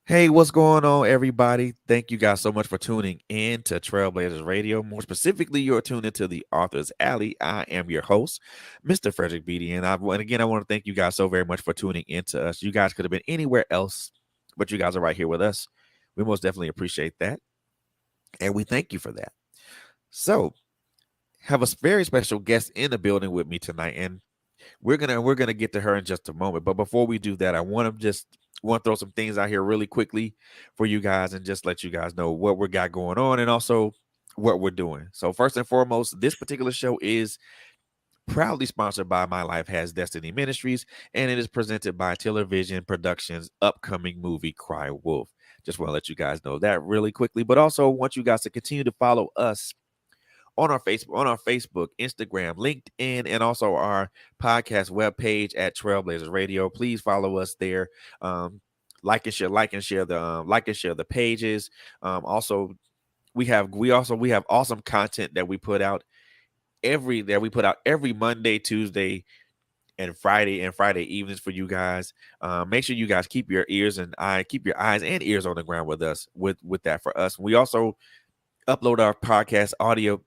Hey, what's going on, everybody? Thank you guys so much for tuning in to Trailblazers Radio. More specifically, you're tuned into the Author's Alley. I am your host, Mr. Frederick Beatty, and again, I want to thank you guys so very much for tuning in to us. You guys could have been anywhere else, but you guys are right here with us. We most definitely appreciate that, and we thank you for that. So, have a very special guest in the building with me tonight, and we're gonna get to her in just a moment. But before we do that, I want to throw some things out here really quickly for you guys and just let you guys know what we got going on and also what we're doing. So first and foremost, this particular show is proudly sponsored by My Life Has Destiny Ministries, and it is presented by Television Productions' upcoming movie Cry Wolf. Just want to let you guys know that really quickly, but also want you guys to continue to follow us on our Facebook, Instagram, LinkedIn, and also our podcast webpage at Trailblazers Radio. Please follow us there. Like and share the pages. Also, we have awesome content that we put out every Monday, Tuesday, and Friday evenings for you guys. Make sure you guys keep your eyes and ears on the ground with us with that for us. We also upload our podcast audio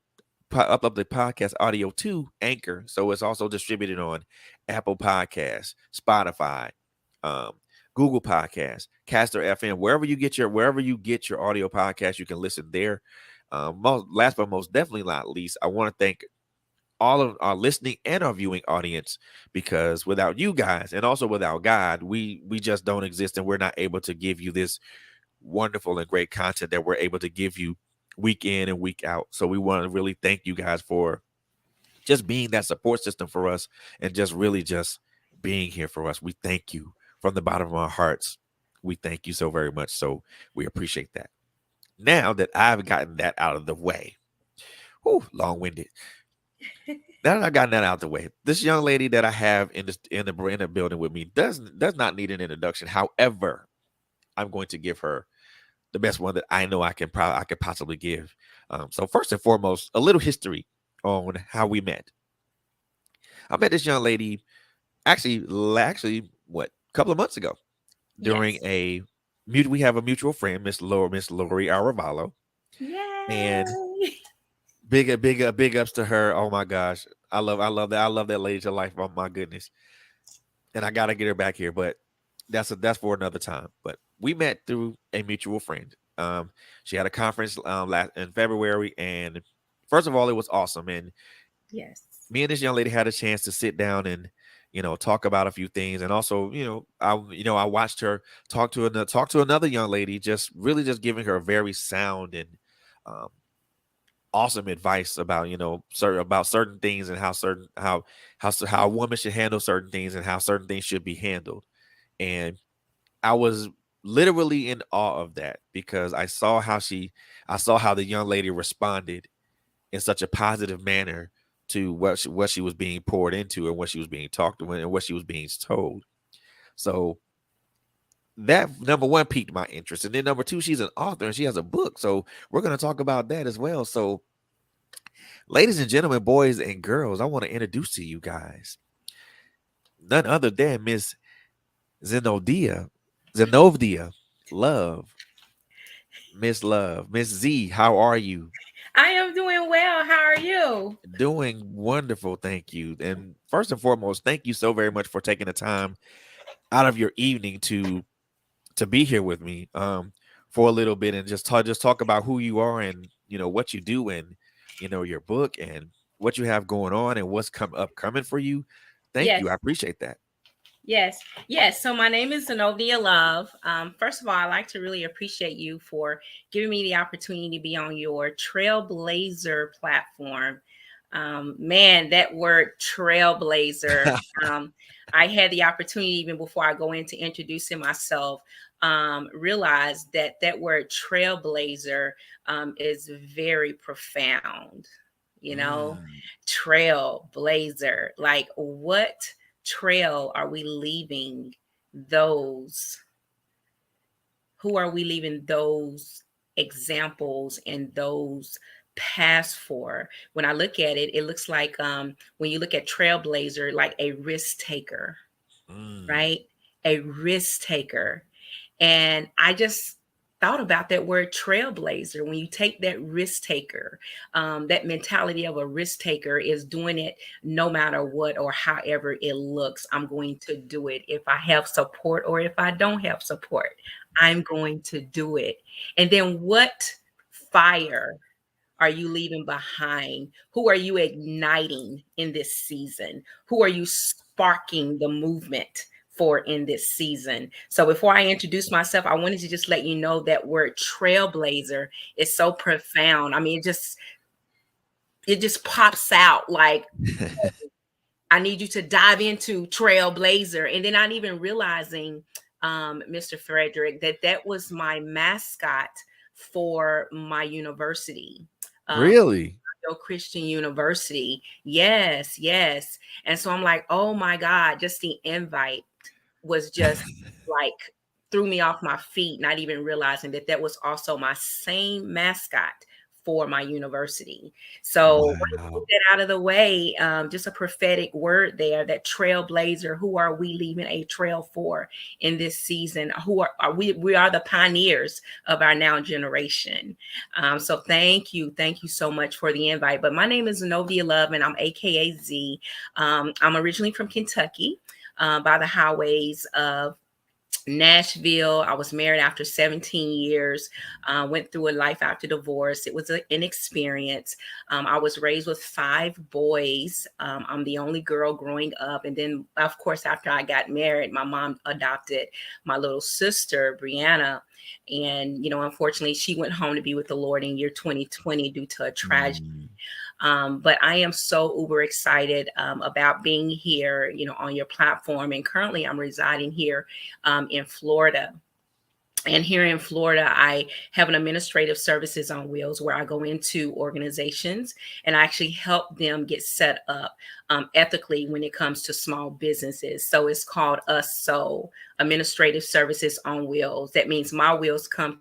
upload the podcast audio to Anchor, so it's also distributed on Apple Podcasts, Spotify, um, Google Podcasts, Caster FM, wherever you get your audio podcast, you can listen there. Last but most definitely not least, I want to thank all of our listening and our viewing audience, because without you guys and also without God, we just don't exist, and we're not able to give you this wonderful and great content that we're able to give you week in and week out. So we want to really thank you guys for just being that support system for us and just being here for us. We thank you from the bottom of our hearts. We thank you so very much. So we appreciate that. Now that I've gotten that out of the way, long-winded. Now that I've gotten that out of the way, this young lady that I have in the building with me does not need an introduction. However, I'm going to give her the best one that I know I could possibly give. So first and foremost, a little history on how we met. I met this young lady actually what a couple of months ago during Yes. we have a mutual friend, Miss Lori Aravallo, and Yay. big ups to her. Oh my gosh, I love that lady to life. Oh my goodness, and I gotta get her back here, but that's for another time. But we met through a mutual friend. She had a conference last in February, and first of all, it was awesome. And Yes. me and this young lady had a chance to sit down and talk about a few things, and also I watched her talk to another young lady, just really just giving her very sound and um, awesome advice about certain things and how a woman should handle certain things and how certain things should be handled. And I was literally in awe of that, because I saw how the young lady responded in such a positive manner to what she was being poured into and what she was being talked to and what she was being told. So that number one piqued my interest, and then number two, she's an author and she has a book, so we're going to talk about that as well. So, ladies and gentlemen, boys and girls, I want to introduce to you guys none other than Miss Zenodia, Zenovdia Love. Miss Love, Miss Z, how are you? I am doing well. How are you? Doing wonderful, thank you. And first and foremost, thank you so very much for taking the time out of your evening to be here with me for a little bit and just talk about who you are and what you do and your book and what you have going on and what's coming for you. Thank you. I Yes. appreciate that. Yes. Yes. So my name is Zenovdia Love. First of all, I'd like to really appreciate you for giving me the opportunity to be on your Trailblazer platform. Man, that word trailblazer. Um, I had the opportunity, even before I go into introducing myself, realize that that word trailblazer is very profound. You know, Mm, trailblazer. Like, what trail are we leaving those? Who are we leaving those examples and those paths for? When I look at it, it looks like when you look at trailblazer, like a risk taker, mm, right? A risk taker. And I just thought about that word trailblazer. When you take that risk taker, that mentality of a risk taker is doing it no matter what or however it looks. I'm going to do it. If I have support or if I don't have support, I'm going to do it. And then what fire are you leaving behind? Who are you igniting in this season? Who are you sparking the movement for in this season? So before I introduce myself, I wanted to just let you know that word trailblazer is so profound. I mean, it just pops out like I need you to dive into Trailblazer. And then not even realizing, Mr. Frederick, that that was my mascot for my university. Um, Really? Christian University. Yes, yes. And so I'm like, oh my God, just the invite was just like threw me off my feet, not even realizing that that was also my same mascot for my university. So wanted to get Wow. that out of the way. Just a prophetic word there, that trailblazer. Who are we leaving a trail for in this season? Who are we? We are the pioneers of our now generation. So thank you so much for the invite. But my name is Zenovdia Love, and I'm AKA Z. I'm originally from Kentucky, by the highways of Nashville. I was married after 17 years, went through a life after divorce. It was an experience. I was raised with five boys. I'm the only girl growing up. And then, of course, after I got married, my mom adopted my little sister, Brianna. And, unfortunately, she went home to be with the Lord in year 2020 due to a tragedy. Mm. But I am so uber excited about being here, on your platform. And currently, I'm residing here in Florida. And here in Florida, I have an administrative services on wheels where I go into organizations and I actually help them get set up ethically when it comes to small businesses. So it's called Us So Administrative Services on Wheels. That means my wheels come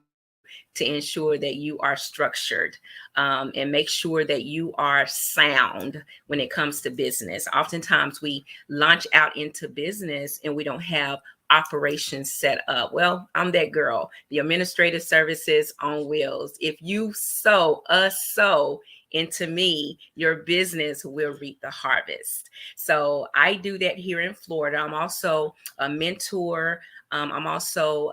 to ensure that you are structured, and make sure that you are sound when it comes to business. Oftentimes, we launch out into business and we don't have operations set up. Well, I'm that girl, the administrative services on wheels. If you sow into me, your business will reap the harvest. So I do that here in Florida. I'm also a mentor. I'm also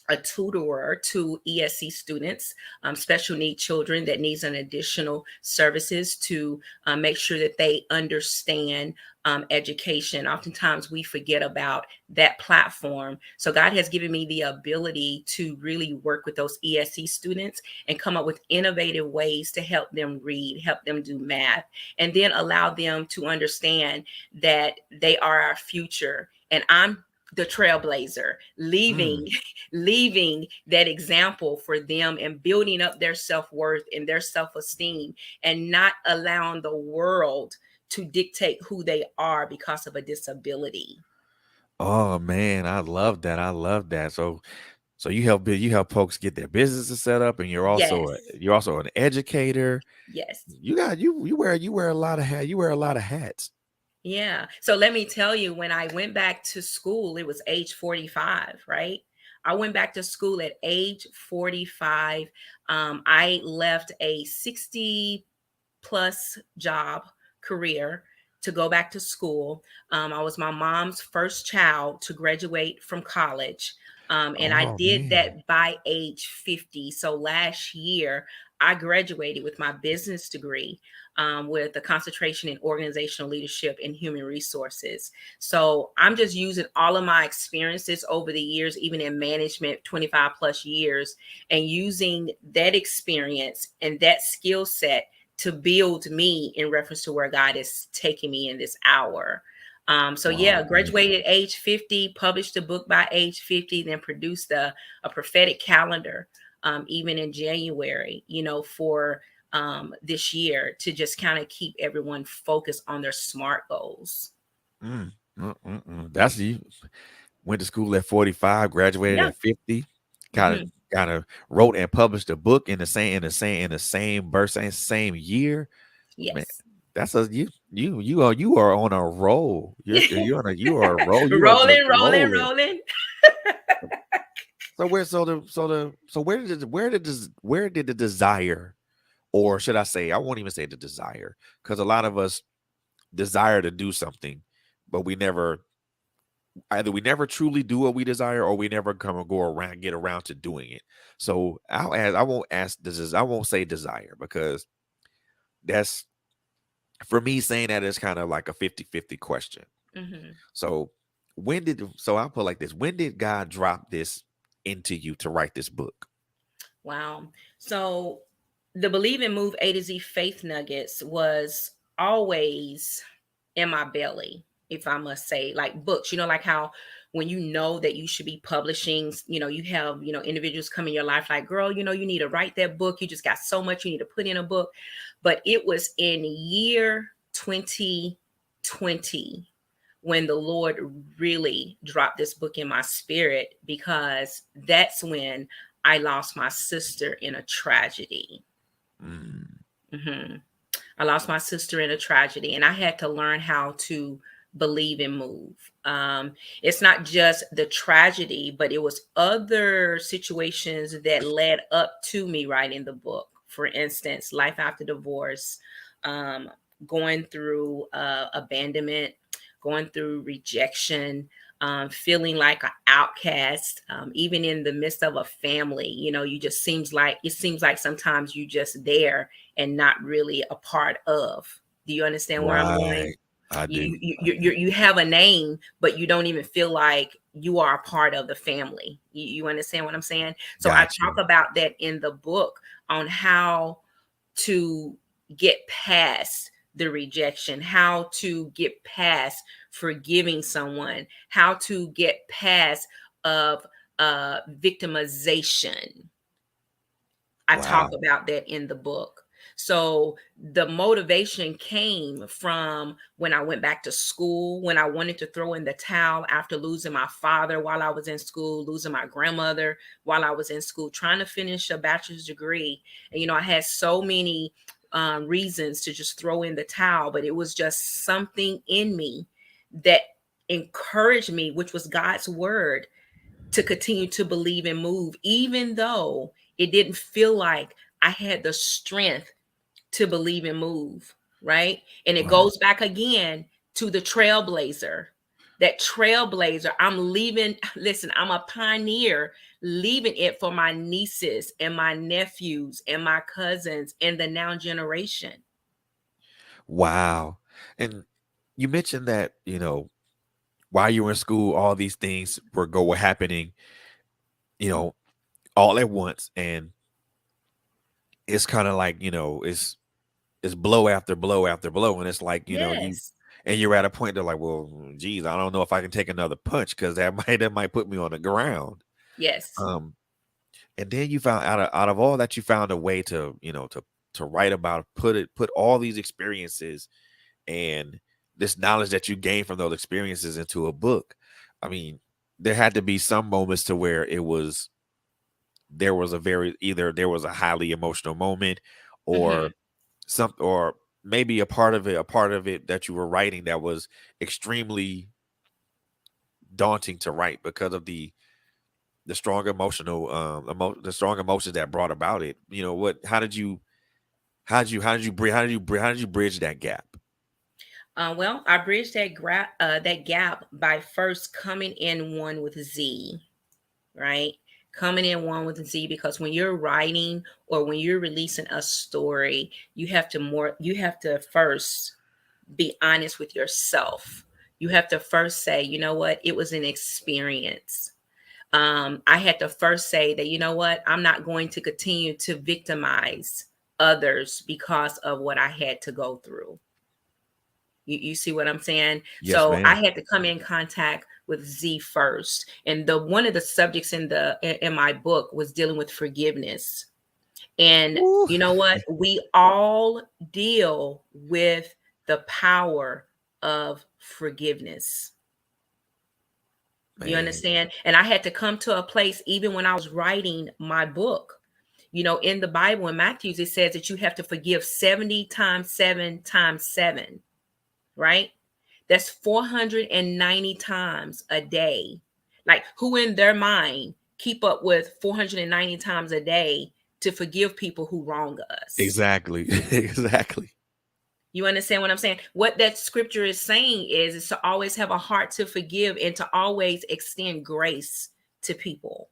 a tutor to ESC students, special need children that needs an additional services to make sure that they understand education. Oftentimes we forget about that platform. So God has given me the ability to really work with those ESC students and come up with innovative ways to help them read, help them do math, and then allow them to understand that they are our future. And I'm the trailblazer, leaving Mm. leaving that example for them and building up their self-worth and their self-esteem, and not allowing the world to dictate who they are because of a disability. Oh man, I love that. I love that. So you help folks get their businesses set up, and Yes. you're also an educator. Yes. You wear a lot of hat. You wear a lot of hats. Yeah. So let me tell you, when I went back to school, it was age 45, right? I went back to school at age 45. I left a 60 plus job career to go back to school. I was my mom's first child to graduate from college. And I Oh did man. that by age 50. So last year, I graduated with my business degree, with a concentration in organizational leadership and human resources. So I'm just using all of my experiences over the years, even in management, 25 plus years, and using that experience and that skill set to build me in reference to where God is taking me in this hour. So yeah, Oh man. graduated age 50, published a book by age 50, then produced a prophetic calendar, even in January, for this year, to just kind of keep everyone focused on their SMART goals. Mm. That's you. Went to school at 45, graduated Yeah. at 50. Kind of Mhm. kind of wrote and published a book in the same birth same year. Man, Yes. that's a you are on a roll. You are a roll. You are just Rolling, rolling, rolling. rolling. So where so the so the so where did the desire, or should I say, I won't even say the desire, because a lot of us desire to do something, but we never, either we never truly do what we desire, or we never come or go around get around to doing it. So I won't ask this is I won't say desire, because that's, for me, saying that is kind of like a 50-50 question. Hmm. So I'll put it like this: when did God drop this into you to write this book? Wow. So the Believe and Move A to Z Faith Nuggets was always in my belly, if I must say, like books, like how when you know that you should be publishing, you have, individuals come in your life like, girl, you need to write that book. You just got so much you need to put in a book. But it was in year 2020 when the Lord really dropped this book in my spirit, because that's when I lost my sister in a tragedy. Mm, Hmm. I lost my sister in a tragedy, and I had to learn how to believe and move. It's not just the tragedy, but it was other situations that led up to me writing the book. For instance, life after divorce, um, going through abandonment, going through rejection, feeling like an outcast, even in the midst of a family. You just seems like sometimes you just there and not really a part of. Do you understand where I'm going? right. I do. I do. You have a name, but you don't even feel like you are a part of the family. You understand what I'm saying? So I Got talk you. about that in the book on how to get past the rejection, how to get past forgiving someone, how to get past of victimization. I talk Wow. about that in the book. So the motivation came from when I went back to school, when I wanted to throw in the towel after losing my father while I was in school, losing my grandmother while I was in school, trying to finish a bachelor's degree. And, I had so many reasons to just throw in the towel, but it was just something in me that encouraged me, which was God's word, to continue to believe and move, even though it didn't feel like I had the strength to believe and move. Right. And it Right. goes back again to the trailblazer. That trailblazer, I'm leaving. Listen, I'm a pioneer, leaving it for my nieces and my nephews and my cousins and the now generation. Wow. And you mentioned that, while you were in school, all these things were happening, you know, all at once. And it's kind of like, it's blow after blow after blow. And it's like, Yes. you're at a point that like, well, geez, I don't know if I can take another punch, because that might put me on the ground. Yes. Um, and then you found out of all that, you found a way to, to write about, put all these experiences and this knowledge that you gained from those experiences into a book. I mean, there had to be some moments to where there was either there was a highly emotional moment, or Hmm. or maybe a part of it that you were writing that was extremely daunting to write, because of the strong the strong emotions that brought about it. How did you bridge that gap? Well, I bridged that gap by first coming in one with Z, right? Coming in one with Z, because when you're writing or when you're releasing a story, you have to first be honest with yourself. You have to first say, you know what, it was an experience. I had to first say that, you know what, I'm not going to continue to victimize others because of what I had to go through. You see what I'm saying? Yes, So I ma'am. had to come in contact with Z first. And the one of the subjects in my book was dealing with forgiveness. And Woo, you know what? We all deal with the power of forgiveness. You man. understand? And I had to come to a place even when I was writing my book. In the Bible in Matthew, it says that you have to forgive 70 times 7 times 7, right? That's 490 times a day. Like, who in their mind keep up with 490 times a day to forgive people who wrong us. Exactly. Exactly. You understand what I'm saying? What that scripture is saying is to always have a heart to forgive and to always extend grace to people.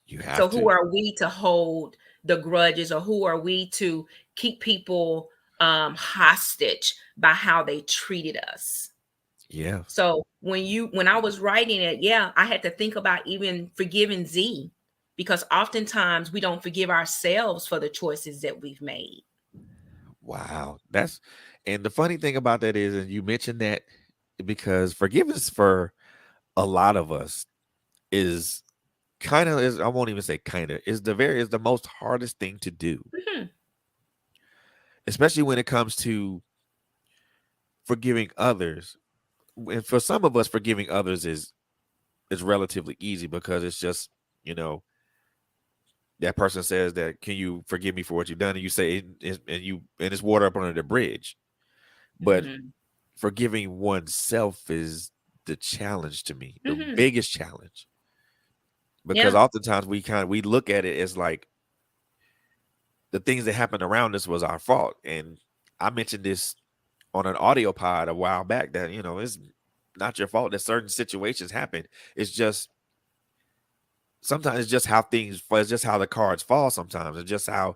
You So have who to. are we to hold the grudges, or who are we to keep people hostage by how they treated us? Yeah. So when I was writing it, yeah, I had to think about even forgiving Z, because oftentimes we don't forgive ourselves for the choices that we've made. Wow. That's and the funny thing about that is, and you mentioned that because forgiveness for a lot of us is kind of is I won't even say kind of is the most hardest thing to do, Hmm. especially when it comes to forgiving others. And for some of us, forgiving others is relatively easy because it's just, you know, that person says that, can you forgive me for what you've done? And you say and it's water up under the bridge. But Hmm. forgiving oneself is the challenge to me, the Hmm. biggest challenge. Because Yeah. oftentimes we look at it as like the things that happened around us was our fault. And I mentioned this on an audio pod a while back that, you know, it's not your fault that certain situations happen. It's just sometimes it's just how things it's just how the cards fall sometimes. It's just how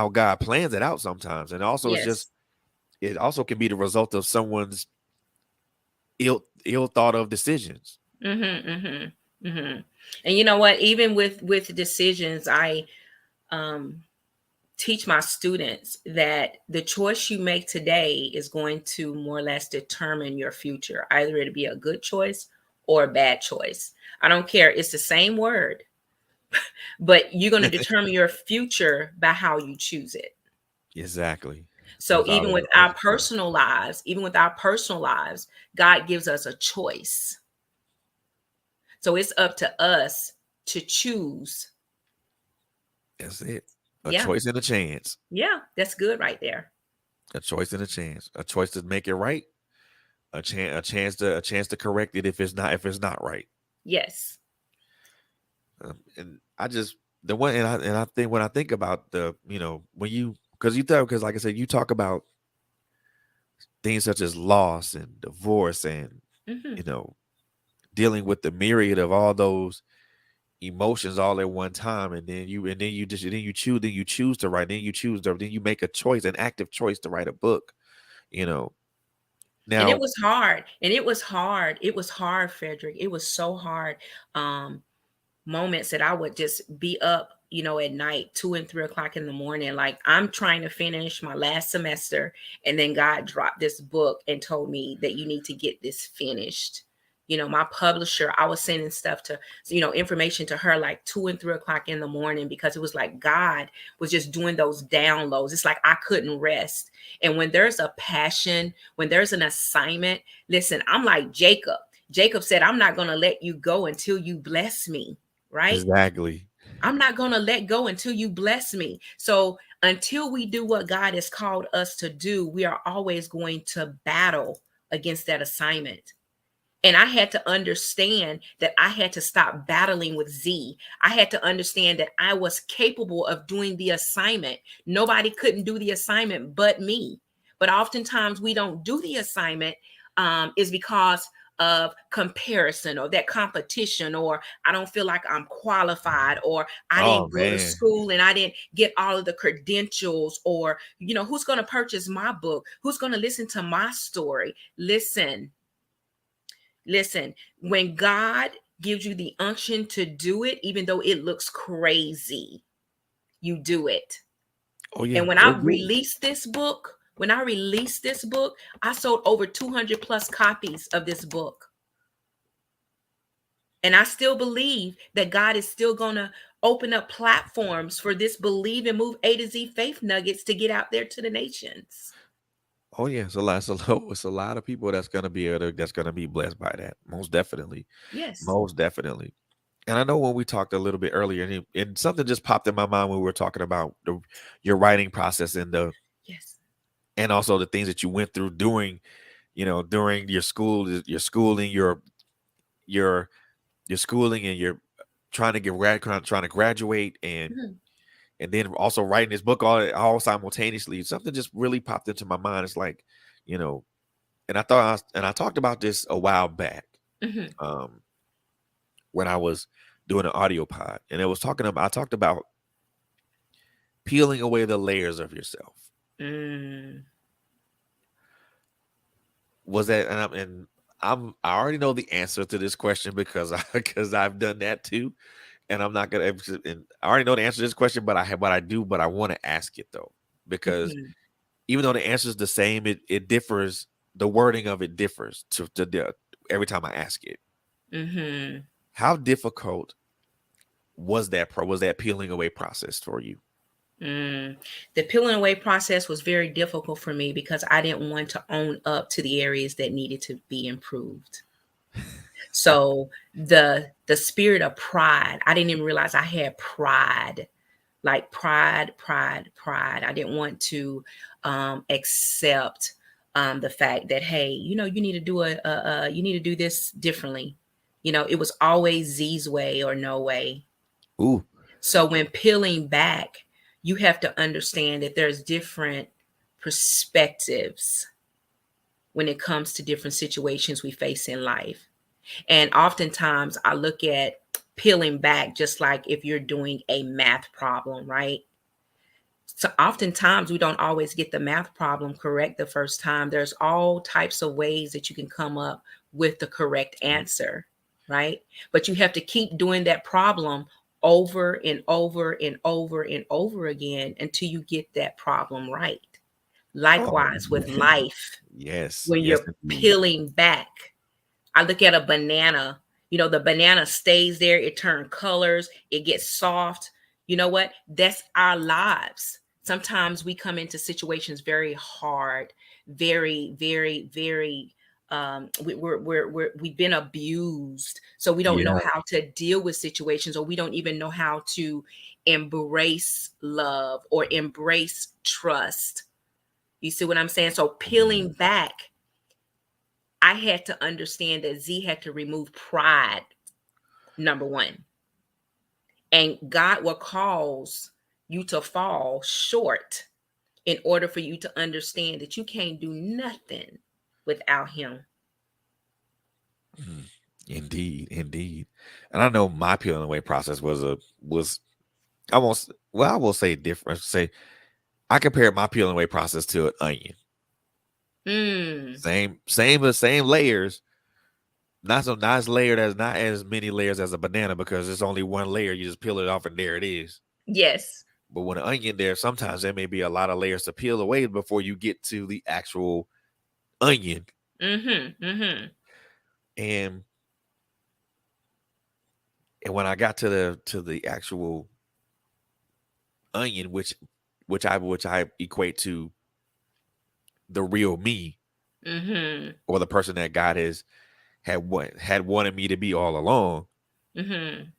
God plans it out sometimes. And also it's just Yes. it also can be the result of someone's ill thought of decisions. Mm-hmm, mm-hmm, mm-hmm. And you know what? Even with decisions, I um, teach my students that the choice you make today is going to more or less determine your future. Either it'll be a good choice or a bad choice. I don't care. It's the same word, but you're going to determine your future by how you choose it. Exactly. So That's all it boils down. even with our personal lives, God gives us a choice. So it's up to us to choose. That's it. A Yeah. choice and a chance. Yeah, that's good right there. A choice and a chance. A choice to make it right. A chance to correct it if it's not right. Yes. And I just the one and I think when I think about the when you because like I said you talk about things such as loss and divorce and Hmm. you know dealing with the myriad of all those emotions all at one time, and then you choose to write, then you make a choice, an active choice to write a book. You know And it now. was hard. And it was hard. It was hard, Frederick. It was so hard. Um, Moments that I would just be up, at night, 2 and 3 o'clock in the morning. Like I'm trying to finish my last semester. And then God dropped this book and told me that you need to get this finished. My publisher, I was sending stuff to, information to her like 2 and 3 o'clock in the morning, because it was like God was just doing those downloads. It's like I couldn't rest. And when there's a passion, when there's an assignment, listen, I'm like Jacob. Jacob said, I'm not going to let you go until you bless me, right? Exactly. I'm not going to let go until you bless me. So until we do what God has called us to do, we are always going to battle against that assignment. And I had to understand that I had to stop battling with Z. I had to understand that I was capable of doing the assignment. Nobody couldn't do the assignment but me. But oftentimes we don't do the assignment, is because of comparison or that competition, or I don't feel like I'm qualified, or I Oh didn't go to man. school and I didn't get all of the credentials, or who's going to purchase my book, who's going to listen to my story. Listen, when God gives you the unction to do it, even though it looks crazy, you do it. Oh yeah. And when It I will. released this book, I sold over 200 plus copies of this book. And I still believe that God is still going to open up platforms for this Believe and Move A to Z Faith Nuggets to get out there to the nations. Oh yeah. It's a lot of people that's gonna be blessed by that. Most definitely. Yes. Most definitely. And I know when we talked a little bit earlier, and something just popped in my mind when we were talking about your writing process Yes. and also the things that you went through during your schooling, your your schooling and you're trying to trying to graduate, Mhm. and then also writing this book all simultaneously. Something just really popped into my mind. It's like, you know, and I talked about this a while back, Mhm. um, when I was doing an audio pod, and it was talking about I talked about peeling away the layers of yourself. Mm. Was that I already know the answer to this question because because I've done that too, and I'm not gonna. And I already know the answer to this question, but I want to ask it though, because Mhm. even though the answer is the same, it differs. The wording of it differs every time I ask it. Mhm. How difficult was that peeling away process for you? Mm. The peeling away process was very difficult for me because I didn't want to own up to the areas that needed to be improved. So the spirit of pride, I didn't even realize I had pride, like pride. I didn't want to accept the fact that, hey, you need to do you need to do this differently. It was always Z's way or no way. Ooh, So when peeling back, you have to understand that there's different perspectives when it comes to different situations we face in life. And oftentimes I look at peeling back just like if you're doing a math problem, right? So oftentimes we don't always get the math problem correct the first time. There's all types of ways that you can come up with the correct answer, right? But you have to keep doing that problem over and over and over and over again until you get that problem right. oh, Likewise with life, yes, when yes, you're indeed. peeling back, I look at a banana, the banana stays there, it turns colors, it gets soft. You know what? That's our lives. Sometimes we come into situations very hard, very, very, very. We've been abused, so we don't know Yeah. how to deal with situations, or we don't even know how to embrace love or embrace trust. You see what I'm saying? So Mhm. peeling back, I had to understand that Z had to remove pride, number one. And God will cause you to fall short in order for you to understand that you can't do nothing without Him. Mhm. Indeed, indeed. And I know my peeling away process was almost, well, I will say different. Say I compared my peeling away process to an onion. Mm, Same layers. Not so nice layered as not as many layers as a banana because it's only one layer. You just peel it off and there it is. yes. But when an onion there, sometimes there may be a lot of layers to peel away before you get to the actual onion. Mm-hmm. Mm-hmm. And when I got to the actual onion, which I equate to the real me, Mm-hmm. or the person that God had wanted me to be all along, Mm-hmm.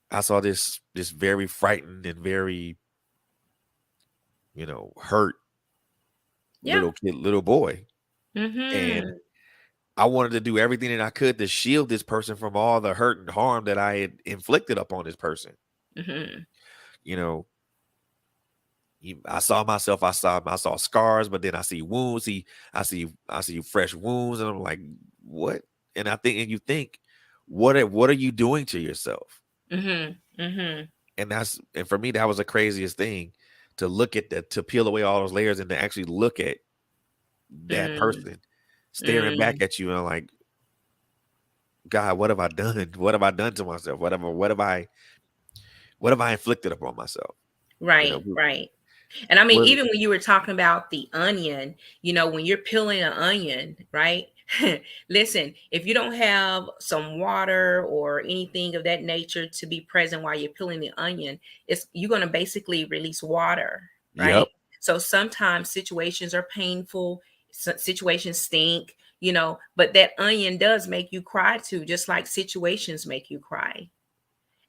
I saw this very frightened and very, hurt Yeah. little boy. And Mm-hmm. I wanted to do everything that I could to shield this person from all the hurt and harm that I had inflicted upon this person. Mm-hmm. You know, I saw myself, I saw scars, but then I see wounds, I see fresh wounds, and I'm like, what? And you think, what are you doing to yourself? Mm-hmm. Mm-hmm. And for me, that was the craziest thing, to look at that, to peel away all those layers and to actually look at that Mm-hmm. person staring back Mm-hmm. at you, and I'm like, God, what have I done? What have I done to myself? What have I inflicted upon myself? You know, Right. Right. And I mean, was even when you were talking about the onion, when you're peeling an onion, right? Listen, if you don't have some water or anything of that nature to be present while you're peeling the onion, it's you're going to basically release water, right? yep, So sometimes situations are painful, situations stink, but that onion does make you cry too, just like situations make you cry.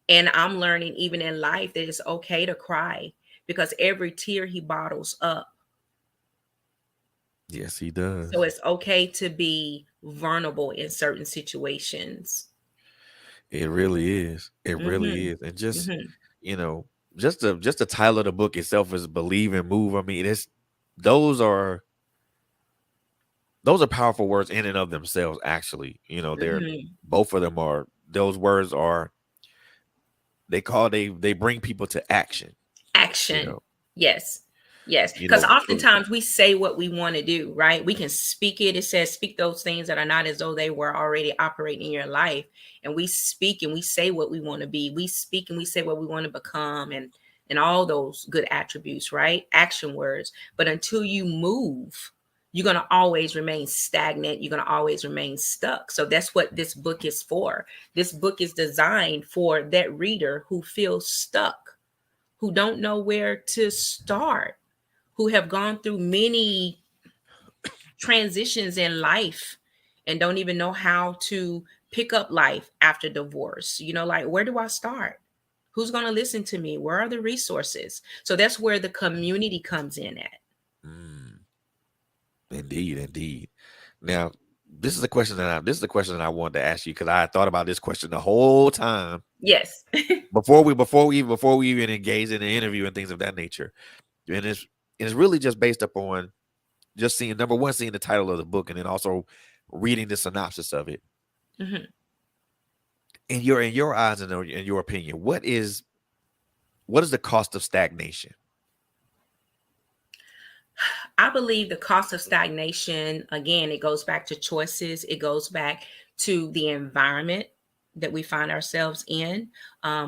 And I'm learning even in life that it's okay to cry because every tear he bottles up. yes, he So does. it's okay to be vulnerable in certain situations. It really is. It really Mm-hmm. is. And just, Mm-hmm. you know, just the title of the book itself is Believe and Move. I mean, it's those are those are powerful words in and of themselves, actually. They're Mm-hmm. both of them are those words are they bring people to action, you Action. know. Yes. Yes. Because For oftentimes we say what we want to do, right? We can speak it. It says, speak those things that are not as though they were already operating in your life. And we speak and we say what we want to be. We speak and we say what we want to become, and all those good attributes, right? Action words. But until you move, you're going to always remain stagnant. You're going to always remain stuck. So that's what this book is for. This book is designed for that reader who feels stuck, who don't know where to start, who have gone through many transitions in life and don't even know how to pick up life after divorce. Like, where do I start? Who's going to listen to me? Where are the resources? So that's where the community comes in at. mm, indeed, indeed. Now, this is the question that I wanted to ask you because I thought about this question the whole time Yes. before we even engage in the interview and things of that nature. And it's really just based upon just seeing, number one, seeing the title of the book, and then also reading the synopsis of it. Mhm. In your eyes and in your opinion, what is the cost of stagnation? I believe the cost of stagnation, again, it goes back to choices, it goes back to the environment that we find ourselves in.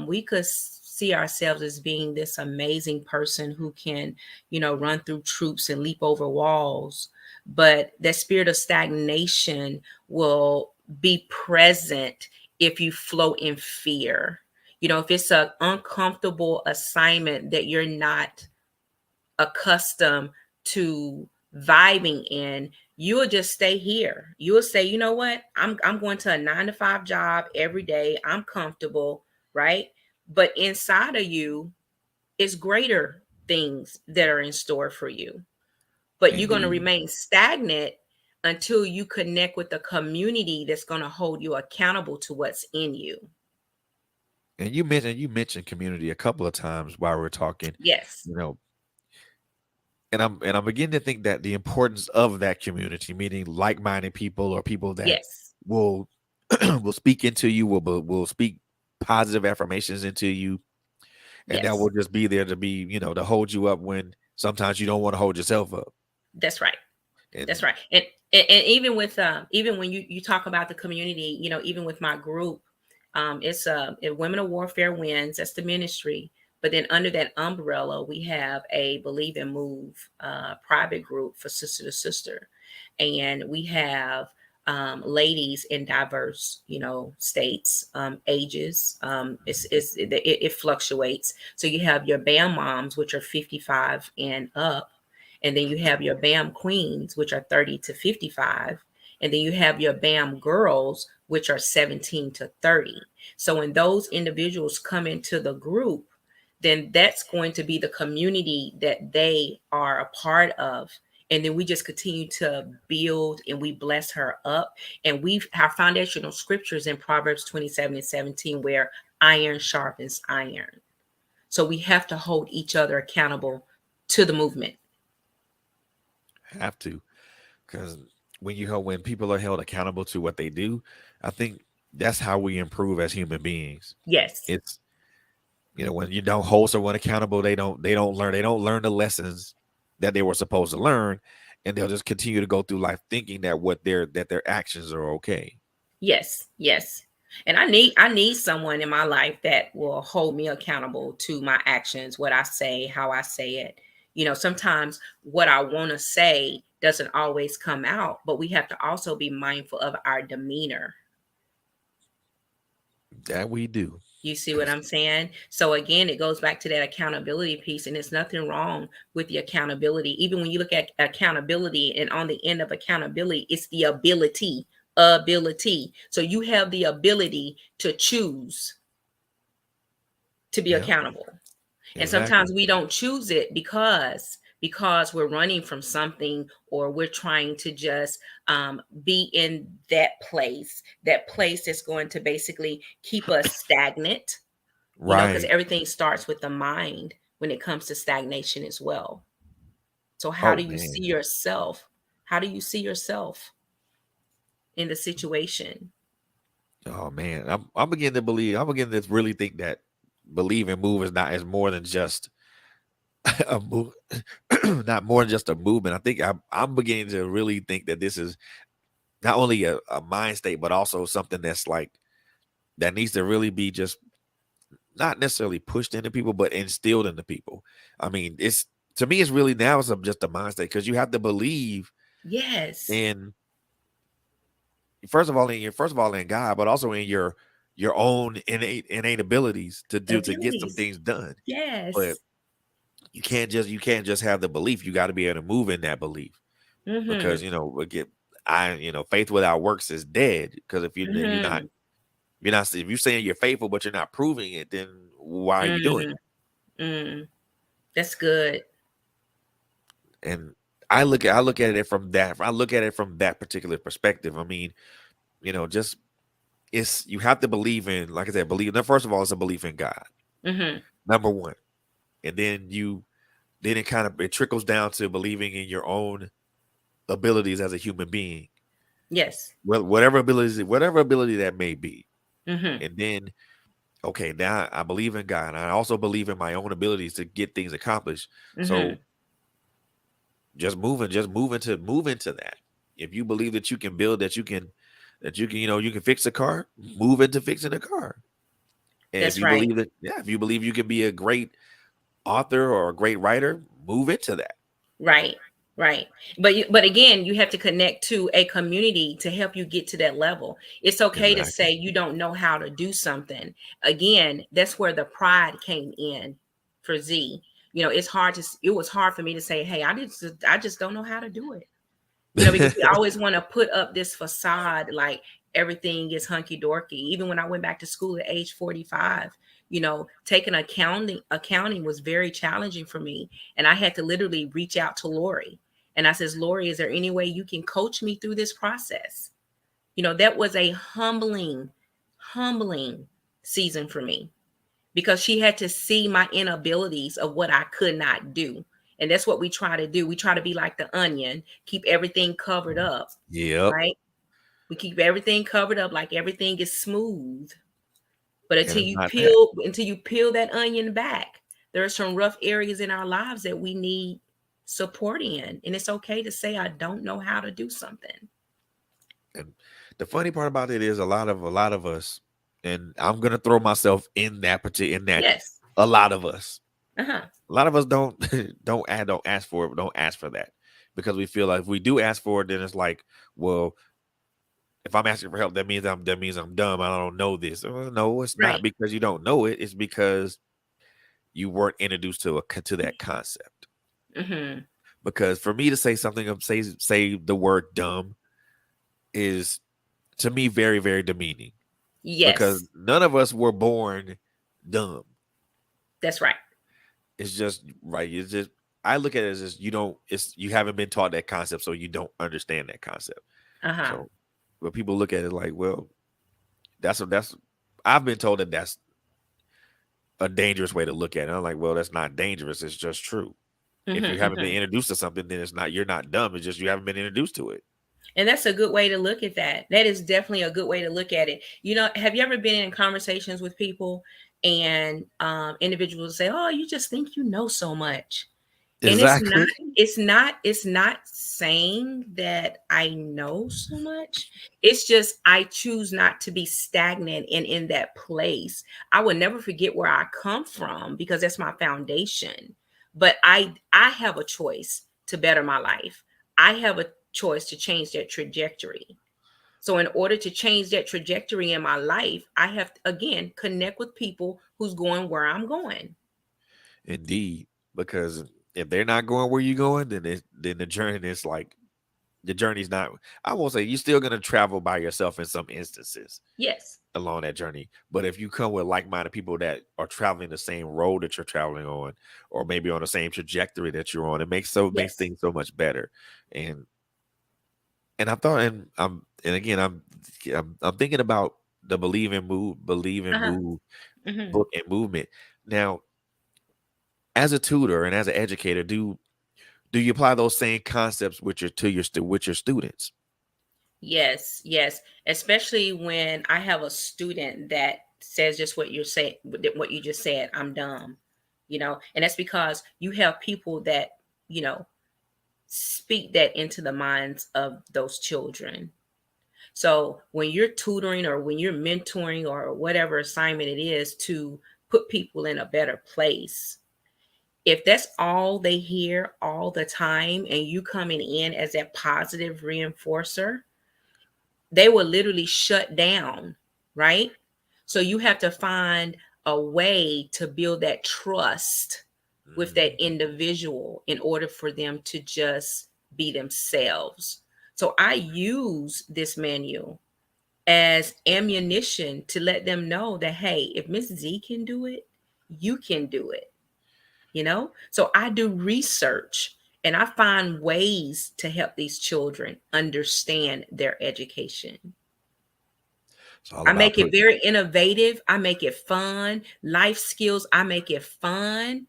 We could see ourselves as being this amazing person who can, run through troops and leap over walls. But that spirit of stagnation will be present if you float in fear. If it's an uncomfortable assignment that you're not accustomed to vibing in, you will just stay here. You will say, you know what? I'm going to a 9 to 5 job every day. I'm comfortable, right? But inside of you is greater things that are in store for you. But you're going to Indeed. remain stagnant until you connect with the community that's going to hold you accountable to what's in you. And you mentioned community a couple of times while we are talking, Yes. you know, and I'm beginning to think that the importance of that community, meaning like-minded people or people that Yes. will will speak into you, will speak positive affirmations into you, and that will Yes. just be there to be, to hold you up when sometimes you don't want to hold yourself up. That's right. That's And right. And even with even when you talk about the community, even with my group, it's Women of Warfare Wins. That's the ministry. But then under that umbrella, we have a Believe and Move private group for sister to sister, and we have ladies in diverse, states, ages. It fluctuates. So you have your BAM moms, which are 55 and up, and then you have your BAM queens, which are 30 to 55. And then you have your BAM girls, which are 17 to 30. So when those individuals come into the group, then that's going to be the community that they are a part of. And then we just continue to build and we bless her up. And our foundational scriptures in Proverbs 27 and 17, where iron sharpens iron. So we have to hold each other accountable to the movement. have to, because when people are held accountable to what they do, I think that's how we improve as human beings. Yes. It's when you don't hold someone accountable, they don't learn the lessons that they were supposed to learn, and they'll just continue to go through life thinking that their actions are okay. Yes, yes. And I need someone in my life that will hold me accountable to my actions, what I say, how I say it. Sometimes what I want to say doesn't always come out, but we have to also be mindful of our demeanor. That we do, You see what because I'm saying? So again, it goes back to that accountability piece, and there's nothing wrong with the accountability. Even when you look at accountability, and on the end of accountability, it's the ability. So you have the ability to choose to be yeah, accountable. And exactly. sometimes we don't choose it because because we're running from something, or we're trying to just be in that place that's going to basically keep us stagnant, because Right. everything starts with the mind when it comes to stagnation as well. So how Oh do you see man. yourself? How do you see yourself in the situation? Oh man. I'm beginning to believe. I'm beginning to really think that believe and move is not as more than just a move, not more than just a movement. I think I'm beginning to really think that this is not only a mind state, but also something that's like that needs to really be just not necessarily pushed into people, but instilled into people. I mean, it's to me, it's really now it's just a mind state because you have to believe Yes. in first of all in God, but also in your own innate abilities to get some Abilities. things done. But Yes. you can't just have the belief. You got to be able to move in that belief Mm-hmm. because again, faith without works is dead. Because if Mm-hmm. you're not if you're saying you're faithful but you're not proving it, then why are you doing Mm-hmm. Mm. That's good. it? And I look at it from that I look at it from that particular perspective. I mean, just it's you have to believe in, like I said, believe. Now, first of all, it's a belief in God, Mm-hmm. number one, and then it trickles down to believing in your own abilities as a human being, Yes. well, whatever ability that may be, Mm-hmm. and then okay, now I believe in God, and I also believe in my own abilities to get things accomplished. Mm-hmm. So just move into that. If you believe that you can build, that you can, you can fix a car, move into fixing a car. And if That's you right. believe that, yeah, if you believe you can be a great author or a great writer, move into that. Right. Right. But again, you have to connect to a community to help you get to that level. It's okay to Exactly. say you don't know how to do something. Again, that's where the pride came in for Z. It was hard for me to say, "Hey, I just don't know how to do it." Because we always want to put up this facade like everything is hunky dorky. Even when I went back to school at age 45, taking accounting was very challenging for me. And I had to literally reach out to Lori. And I says, Lori, is there any way you can coach me through this process? That was a humbling season for me, because she had to see my inabilities of what I could not do. And that's what we try to do. We try to be like the onion, keep everything covered up, Yep. right? We keep everything covered up like everything is smooth. But And it's not that. until you peel that onion back, there are some rough areas in our lives that we need support in. And it's okay to say I don't know how to do something. And the funny part about it is a lot of us, and I'm gonna throw myself in that particular in that Yes. a lot of us. Uh-huh. A lot of us don't don't ask for it, don't ask for that. Because we feel like if we do ask for it, then it's like, well, if I'm asking for help, that means I'm dumb. I don't know this. No, it's not Right. because you don't know it. It's because you weren't introduced to that concept. Mm-hmm. Because for me to say something of say the word dumb is to me very very demeaning because Yes, none of us were born dumb. that's right. It's just right. It's just I look at it as just you haven't been taught that concept, so you don't understand that concept. Uh-huh. So, but people look at it like, well, that's I've been told that that's a dangerous way to look at it. I'm like, well, that's not dangerous. It's just true. If you Mm-hmm, haven't been mm-hmm. introduced to something, then you're not dumb. It's just you haven't been introduced to it. And that's a good way to look at that. That is definitely a good way to look at it. Have you ever been in conversations with people, and individuals say, "Oh, you just think you know so much," and Exactly. it's not saying that I know so much. It's just I choose not to be stagnant and in that place. I will never forget where I come from because that's my foundation. But I have a choice to better my life. I have a choice to change that trajectory. So in order to change that trajectory in my life, I have to again connect with people who's going where I'm going. Indeed, because if they're not going where you're going, then the journey is like The journey's not. I won't say you're still gonna travel by yourself in some instances Yes. along that journey. But if you come with like-minded people that are traveling the same road that you're traveling on, or maybe on the same trajectory that you're on, it makes Yes. things so much better. And I thought, and again, I'm thinking about the believe and Uh-huh. move Hmm. book and movement. Now, as a tutor and as an educator, do you apply those same concepts with your students? Yes, yes. Especially when I have a student that says just what you're saying, what you just said, I'm dumb, and that's because you have people that, you know, speak that into the minds of those children. So when you're tutoring or when you're mentoring or whatever assignment it is to put people in a better place, if that's all they hear all the time and you coming in as that positive reinforcer, they will literally shut down, right? So you have to find a way to build that trust with Mm, that individual in order for them to just be themselves. So I use this manual as ammunition to let them know that, hey, if Miss Z can do it, you can do it. So I do research and I find ways to help these children understand their education. it's all I about make it putting. very innovative. I make it fun. Life skills, I make it fun.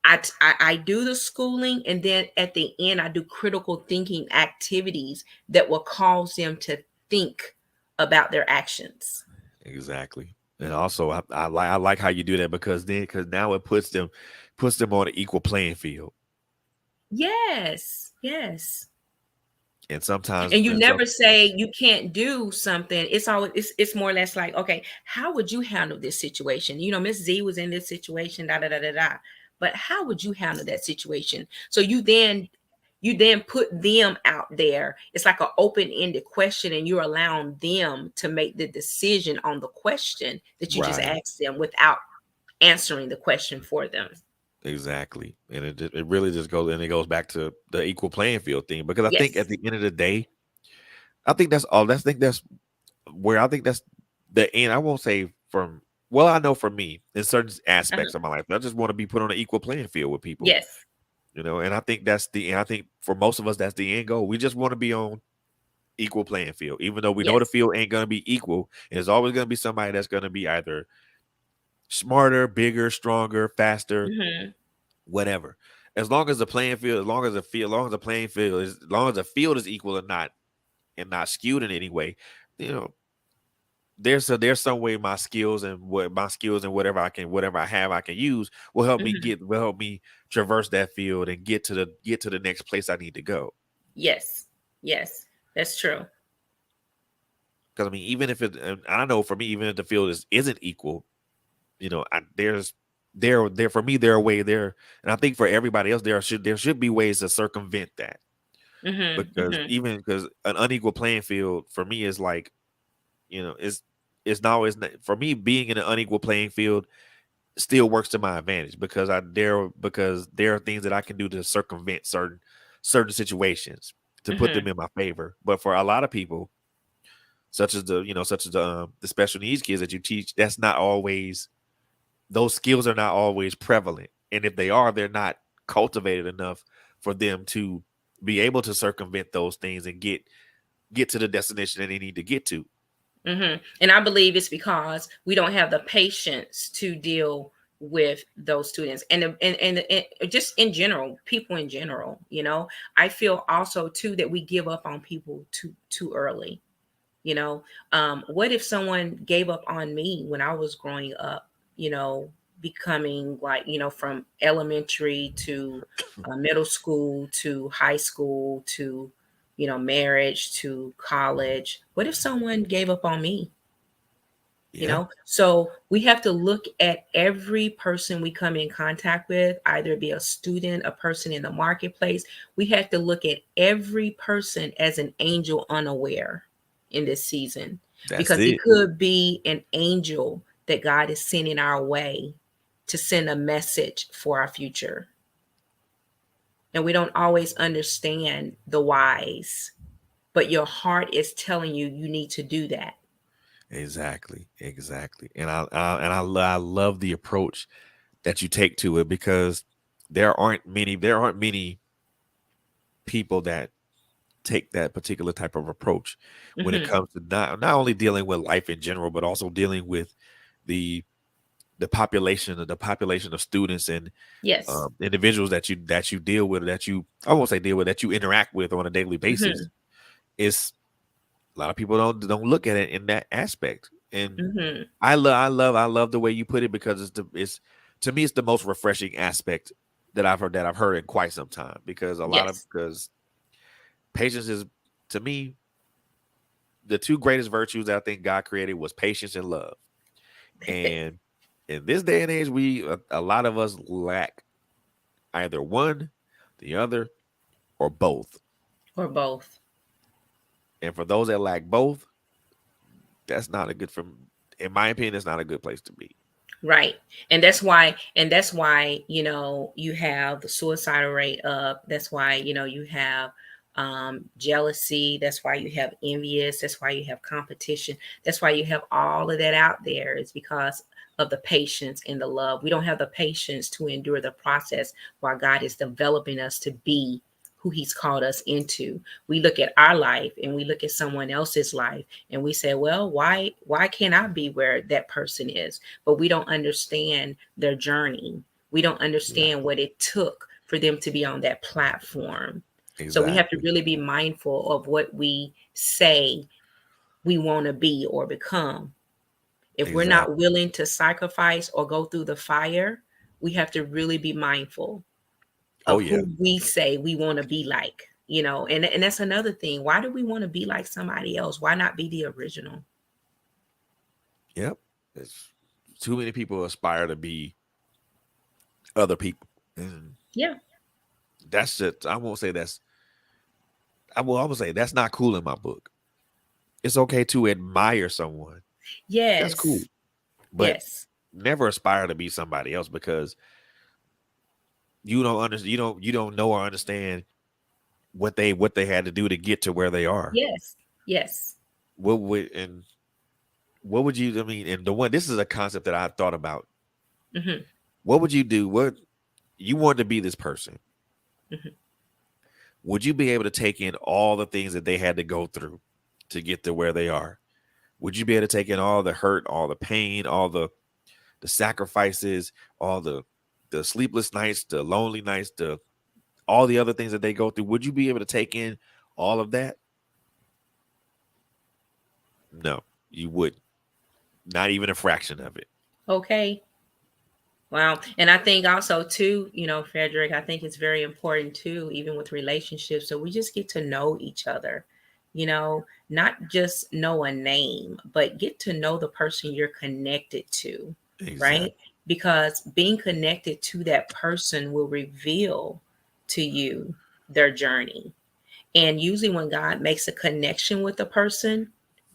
I do the schooling, and then at the end, I do critical thinking activities that will cause them to think about their actions. Exactly. And also, I like how you do that because now it puts them on an equal playing field. Yes, yes. And sometimes, And you and so never say you can't do something. It's always it's more or less like, okay, how would you handle this situation? Miss Z was in this situation, da da da da da. But how would you handle that situation? So you then put them out there. It's like an open-ended question, and you're allowing them to make the decision on the question that you just right, asked them without answering the question for them. exactly. And it really just goes and it goes back to the equal playing field thing because I think at Yes. the end of the day, I think that's all. I think that's where I think that's the end. I won't say from. Well, I know for me in certain Uh-huh. aspects of my life, I just want to be put on an equal playing field with people. Yes. And I think that's the. And I think for most of us, that's the end goal. We just want to be on equal playing field, even though we know the Yes. field ain't gonna be equal. And there's always gonna be somebody that's gonna be either smarter, bigger, stronger, faster, Hmm. whatever. As long as the playing field, as long as the playing field is, as long as the field is equal and not skewed in any way, you know, there's some way my skills and whatever I have I can use Hmm. will help me traverse that field and get to the next place I need to go. Yes. Yes. That's true. Because I mean, even if it, and I know for me, even if the field isn't equal, there's there for me there are way there, and I think for everybody else there should be ways to circumvent that Hmm. Hmm. because an unequal playing field for me is like it's not always for me being in an unequal playing field still works to my advantage because there are things that I can do to circumvent certain situations to put them Hmm. in my favor. But for a lot of people, such as the special needs kids that you teach, that's not always those skills are not always prevalent. And if they are, they're not cultivated enough for them to be able to circumvent those things and get to the destination that they need to get to. And I believe it's because we don't have the patience to deal with those students and just in general, people in general. I feel also too that we give up on people too early. you know what if someone gave up on me when I was growing up, you know becoming like, from elementary to middle school to high school to marriage to college? What if someone gave up on me? Yeah, So we have to look at every person we come in contact with, either be a student, a person in the marketplace. We have to look at every person as an angel unaware in this season, that's because it it. could be an angel that God is sending our way to send a message for our future. And we don't always understand the whys. but your heart is telling you you need to do that. Exactly, exactly. And I love the approach that you take to it, because there aren't many people that take that particular type of approach when it Hmm. comes to not only dealing with life in general, but also dealing with the the population of students and Yes. individuals that you deal with, that you I won't say deal with, that you interact with on a daily basis. Hmm. It's a lot of people don't look at it in that aspect. And Hmm. I love the way you put it, because it's to me, it's the most refreshing aspect that I've heard in quite some time, because Yes. patience is, to me, the two greatest virtues that I think God created was patience and love. And in this day and age, a lot of us lack either one, the other, or both. Or both. And for those that lack both, that's not a good from in my opinion, that's not a good place to be. Right. And that's why, you have the suicidal rate up. That's why, you have jealousy. That's why you have envious. That's why you have competition. That's why you have all of that out there. It's because of the patience and the love. We don't have the patience to endure the process while God is developing us to be who he's called us into. We look at our life and we look at someone else's life and we say, well, why can't I be where that person is? But we don't understand their journey. We don't understand Exactly. what it took for them to be on that platform. So we have to Exactly. really be mindful of what we say we want to be or become. If we're not Exactly. willing to sacrifice or go through the fire, we have to really be mindful Oh of yeah. who we say we want to be like, and that's another thing. Why do we want to be like somebody else? Why not be the original? Yep. It's too many people aspire to be other people. And Yeah. that's just I will say that's not cool in my book. It's okay to admire someone. That's cool. Yes. But Yes. never aspire to be somebody else, because you don't know or understand what they had to do to get to where they are. Yes. Yes. What would you, I mean, and the one this is a concept that I thought about. Hmm. What would you do? What you want to be this person? Hmm. Would you be able to take in all the things that they had to go through to get to where they are? Would you be able to take in all the hurt, all the pain, all the sacrifices, all the sleepless nights, the lonely nights, the all the other things that they go through? Would you be able to take in all of that? No, you wouldn't. Not even a fraction of it. Okay. Wow. And I think also too, Frederick, I think it's very important too, even with relationships. So we just get to know each other, not just know a name, but get to know the person you're connected to, right? Exactly. Because being connected to that person will reveal to you their journey. And usually when God makes a connection with a person,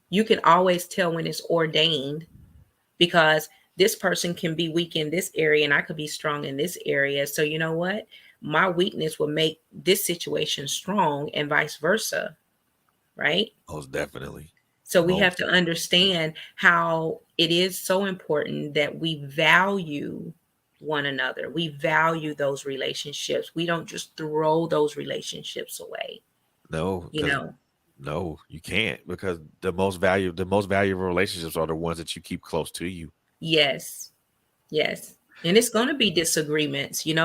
you can always tell when it's ordained, because this person can be weak in this area and I could be strong in this area. So, you know what? My weakness will make this situation strong and vice versa, right? Most definitely. So, we have Most to definitely. understand how it is so important that we value one another. We value those relationships. We don't just throw those relationships away, No, you because know? no, you can't, because the most valuable relationships are the ones that you keep close to you. Yes. Yes. And it's going to be disagreements, Of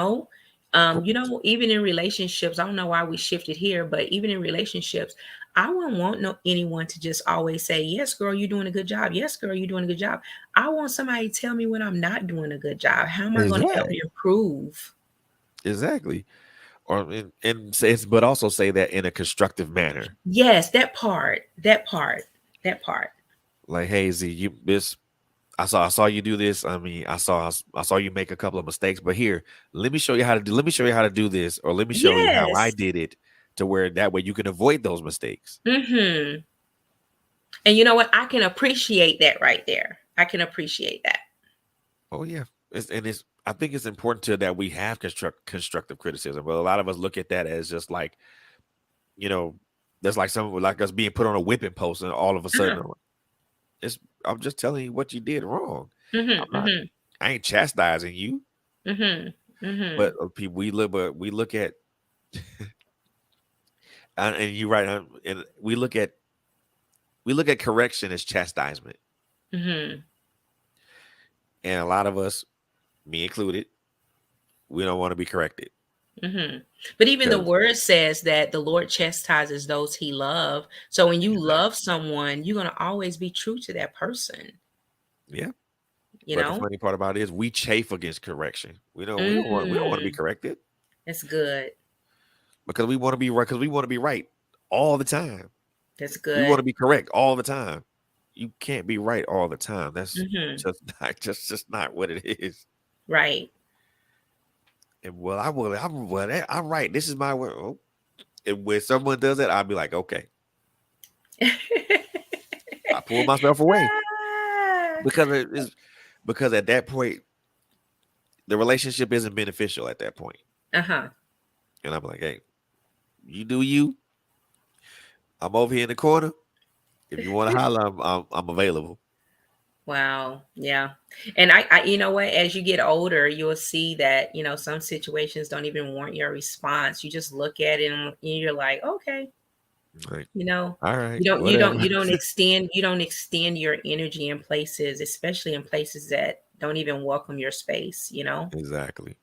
course. even in relationships, I don't know why we shifted here, but even in relationships, I wouldn't want anyone to just always say, "Yes, girl, you're doing a good job. Yes, girl, you're doing a good job." I want somebody to tell me when I'm not doing a good job. How am I going to help Exactly. you improve? Exactly. Or and says, but also say that in a constructive manner. Yes, that part, that part, that part. Like, hey, Z, I saw you do this. I mean, I saw you make a couple of mistakes, but here, let me show you how to do this, or let me show you how I Yes. did it, to where that way you can avoid those mistakes. Mhm. And you know what? I can appreciate that right there. I can appreciate that. Oh yeah. I think it's important to that we have constructive criticism. But a lot of us look at that as just like, you know, That's like some like us being put on a whipping post, and all of a sudden, Uh-huh. it's I'm just telling you what you did wrong. I'm Mhm. not. Mhm. I ain't chastising you, Mhm. but Mhm. people we look at, and you're right, and we look at correction as chastisement, Mhm. and a lot of us, me included, we don't want to be corrected Mhm. But even the because word says that the Lord chastises those he love. So when you exactly, love someone, you're going to always be true to that person, yeah. you But the know? funny part about it is we chafe against correction. We don't want to be Mm. corrected That's good. because we want to be right because we want to be right all the time. That's We want good. to be correct all the time. You can't be right all the time. That's Mhm. just not just not what it is. Right. And well, I'm right. This is my word. Oh. And when someone does that, I'll be like, okay, I pull myself away Ah. because it is because at that point the relationship isn't beneficial at that point. Uh-huh. And I'm like, hey, you do you. I'm over here in the corner. If you want to holler, I'm available. Wow. Yeah. And I, you know what, as you get older, you'll see that, some situations don't even warrant your response. You just look at it and you're like, okay, Like, you know, all right, you don't, whatever. you don't extend your energy in places, especially in places that don't even welcome your space. Exactly.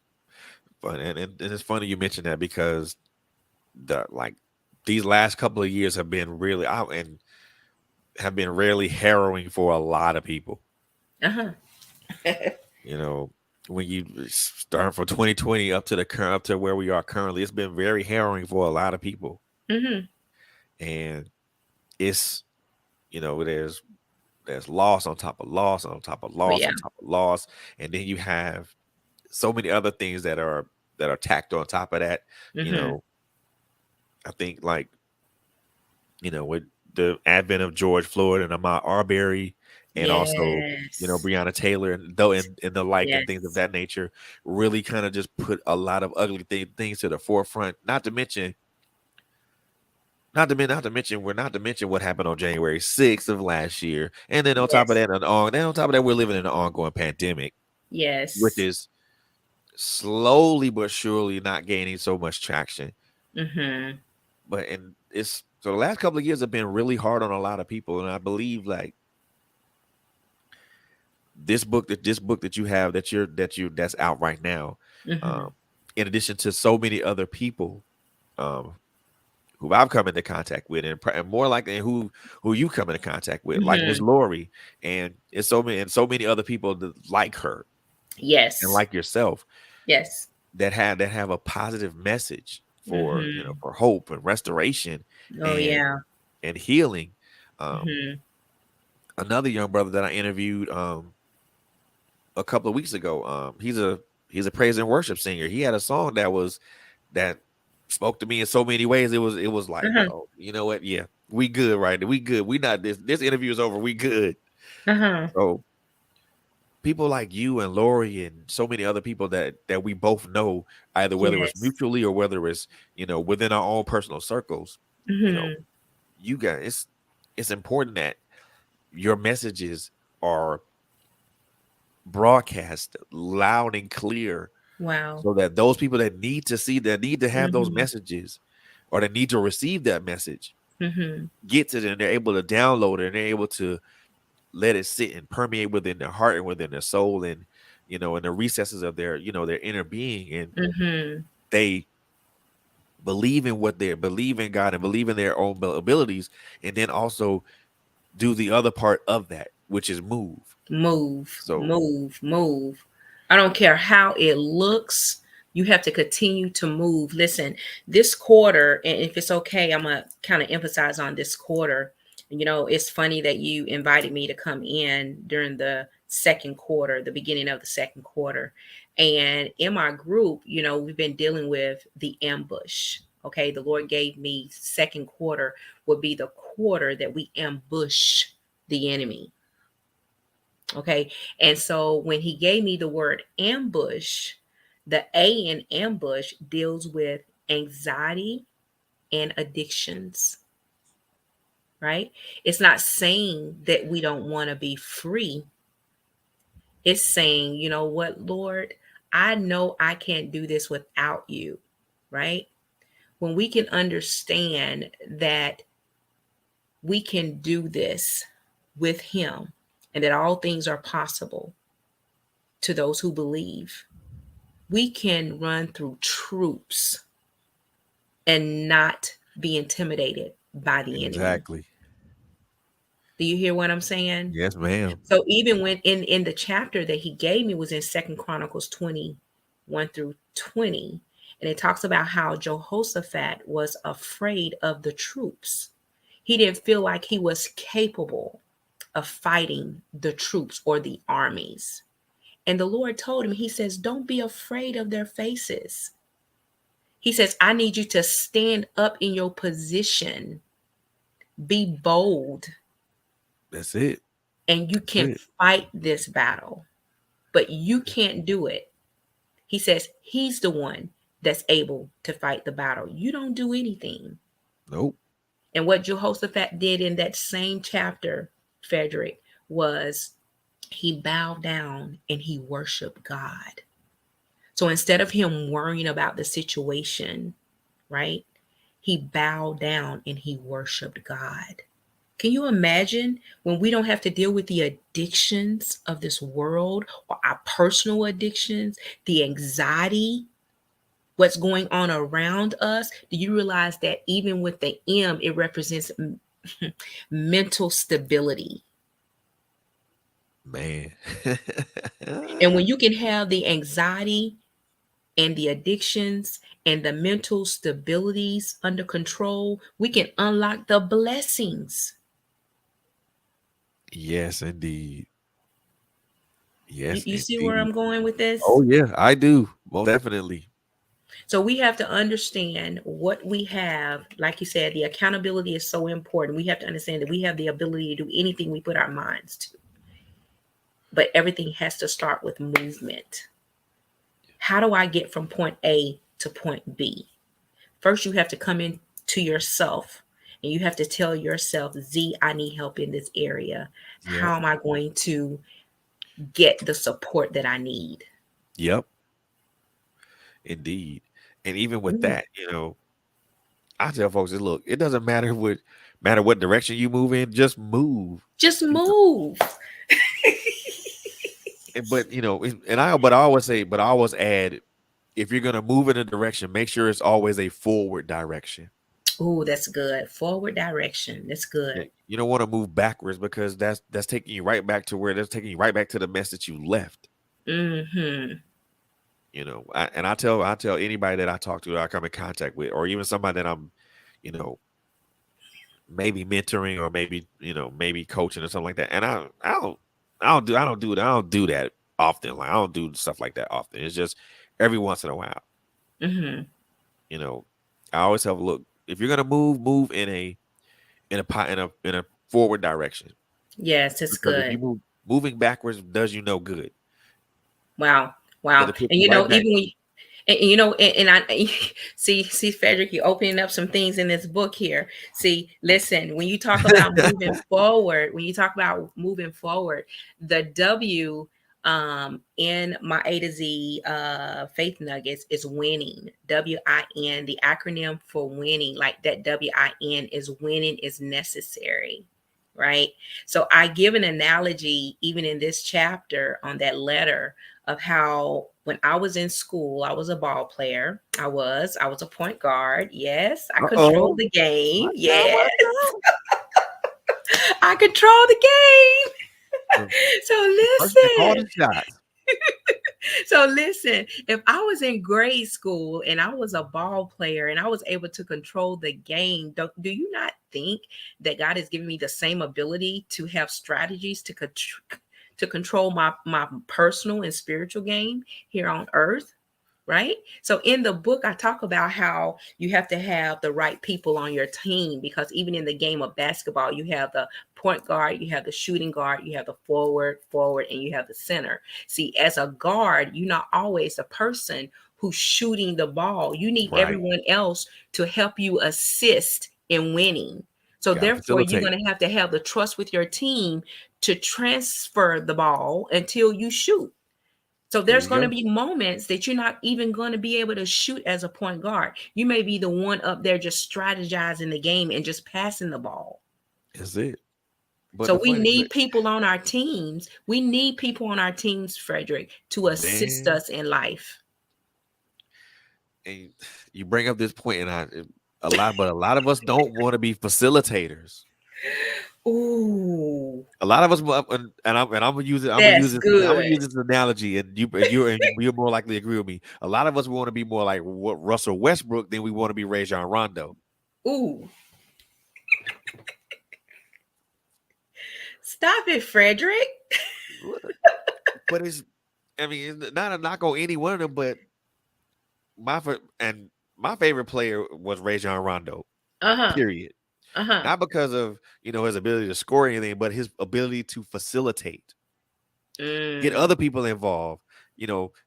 But and it's funny you mentioned that because the like these last couple of years have been really out and have been really harrowing for a lot of people. Uh-huh. You know, when you start from 2020 up to the current up to where we are currently, it's been very harrowing for a lot of people. Hmm. And it's there's loss on top of loss on top of Oh loss yeah. on top of loss, and then you have so many other things that are tacked on top of that. You Hmm. know, I think like with the advent of George Floyd and Ahmaud Arbery, and also Yes. Breonna Taylor and though and the like and things of Yes. that nature, really kind of just put a lot of ugly things to the forefront. Not to mention what happened on January 6th of last year, and then on top of Yes. that, we're living in an ongoing pandemic, which Yes. is slowly but surely not gaining so much traction. Hmm. But and it's so the last couple of years have been really hard on a lot of people, and I believe like this book that you have that's out right now, Hmm. um, in addition to so many other people um, who I've come into contact with, and more likely who you come into contact with, like Miss Hmm. Lori, and it's so many other people that like her and Yes. like yourself Yes. that have a positive message for Hmm. for hope and restoration Oh and yeah. healing. Um, Hmm. Another young brother that I interviewed a couple of weeks ago, he's a praise and worship singer. He had a song that spoke to me in so many ways. It was like, Uh-huh. oh, you know what? Yeah, we good, right? We good. We not this interview is over. We good. Uh-huh. So people like you and Lori and so many other people that we both know, either whether it's Yes. mutually or whether it's within our own personal circles, you know, Hmm. you guys, it's important that your messages are broadcast loud and clear, Wow. so that those people that need to have those Hmm. messages or that need to receive that message Hmm. gets it, and they're able to download it, and they're able to let it sit and permeate within their heart and within their soul, and in the recesses of their inner being, and Hmm. they believe in God and believe in their own abilities, and then also do the other part of that, which is move. Move, So move, move. I don't care how it looks. You have to continue to move. Listen, this quarter, and if it's okay, I'm going to kind of emphasize on this quarter. It's funny that you invited me to come in during the second quarter, the beginning of the second quarter. And in my group, we've been dealing with the ambush. Okay. The Lord gave me second quarter would be the quarter that we ambush the enemy. Okay. And so when he gave me the word ambush, the A in ambush deals with anxiety and addictions. right? It's not saying that we don't want to be free. It's saying, you know what, Lord, I know I can't do this without you, right? When we can understand that we can do this with Him and that all things are possible to those who believe, we can run through troops and not be intimidated by the enemy. Exactly. Do you hear what I'm saying? Yes, ma'am. So even when in the chapter that he gave me was in Second Chronicles 21 through 20, and it talks about how Jehoshaphat was afraid of the troops. He didn't feel like he was capable of fighting the troops or the armies. And the Lord told him, He says, don't be afraid of their faces. He says, I need you to stand up in your position, be bold, That's it. and you That's can it. fight this battle, but you can't do it. He says He's the one that's able to fight the battle. You don't do anything. Nope. And what Jehoshaphat did in that same chapter, Frederick, was he bowed down and he worshiped God. So instead of him worrying about the situation, right, he bowed down and he worshiped God. Can you imagine when we don't have to deal with the addictions of this world or our personal addictions, the anxiety, what's going on around us? Do you realize that even with the M, it represents mental stability? Man. And when you can have the anxiety and the addictions and the mental stabilities under control, we can unlock the blessings. Yes, indeed. You, Yes, you see where indeed. I'm going with this? Oh yeah, I do. Most definitely. So we have to understand what we have. Like you said, the accountability is so important. We have to understand that we have the ability to do anything we put our minds to. But everything has to start with movement. How do I get from point A to point B? First, you have to come into yourself and you have to tell yourself, Z, I need help in this area. Yep. How am I going to get the support that I need? Yep. Indeed. And even with Mm. that, I tell folks that look, it doesn't matter what direction you move in, just move. Just You know, move. but I always say, but I always add, if you're gonna move in a direction, make sure it's always a forward direction. Oh, that's good. Forward direction. That's Yeah, good. you don't want to move backwards because that's taking you right back to where that's taking you right back to the mess that you left. Mm-hmm. I tell anybody that I talk to, that I come in contact with, or even somebody that I'm, you know, maybe mentoring or maybe coaching or something like that. And I don't do that often. Like I don't do stuff like that often. It's just every once in a while. Mm-hmm. You know, I always have a look. If you're gonna move in a forward direction, Yes, it's because if good. you moving backwards does you no good, Wow. because Wow. it puts And you you know, right back. even when and I see Frederick, you opening up some things in this book here. See, listen, when you talk about moving forward, the W in my A to Z faith nuggets is winning. WIN, the acronym for winning, like that WIN is winning is necessary. Right. So I give an analogy even in this chapter on that letter of how when I was in school, I was a ball player. I was a point guard. Yes, I controlled Uh-oh. the game. Watch out, Yes, watch I control the game. out. So The person that called listen, the shots. if I was in grade school and I was a ball player and I was able to control the game, do you not think that God has given me the same ability to have strategies to control my personal and spiritual game here on earth? Right? So in the book, I talk about how you have to have the right people on your team because even in the game of basketball, you have the point guard, you have the shooting guard, you have the forward, and you have the center. See, as a guard, you're not always the person who's shooting the ball. You need Right. everyone else to help you assist in winning. So Gotta therefore, you're facilitate. going to have the trust with your team to transfer the ball until you shoot. So There there's you going to go. be moments that you're not even going to be able to shoot as a point guard. You may be the one up there just strategizing the game and just passing the ball. That's it. But So the we funny, but need people on our teams. We need people on our teams, Frederick, to assist man, us in life. and you bring up this point, and but a lot of us don't want to be facilitators. Ooh, A lot of us, I'm gonna use it. that's I'm gonna good. use this analogy, and you're more likely to agree with me. A lot of us want to be more like what Russell Westbrook than we want to be Rajon Rondo. Ooh, stop it, Frederick. Look, but it's, I mean, it's not a knock on any one of them, but and my favorite player was Rajon Rondo. Uh huh. Period. Uh huh. Not because of his ability to score anything, but his ability to facilitate, get Mm, other people involved.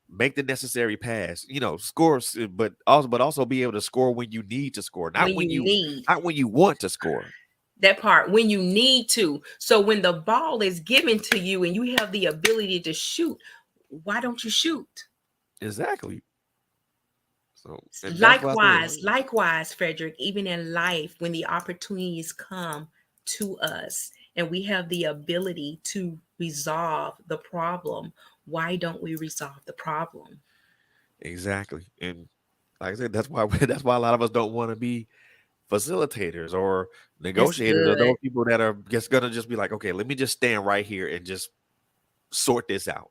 Make the necessary pass. Score, but also be able to score when you need to score, when you need not when you want to score. that part, when you need to. So when the ball is given to you and you have the ability to shoot, why don't you shoot? Exactly. So, and that's why I said, Likewise, Frederick, even in life, when the opportunities come to us and we have the ability to resolve the problem, why don't we resolve the problem? exactly. And like I said, that's why that's why a lot of us don't want to be facilitators or That's negotiators, or good. those people that are just gonna just be like, okay, let me just stand right here and just sort this out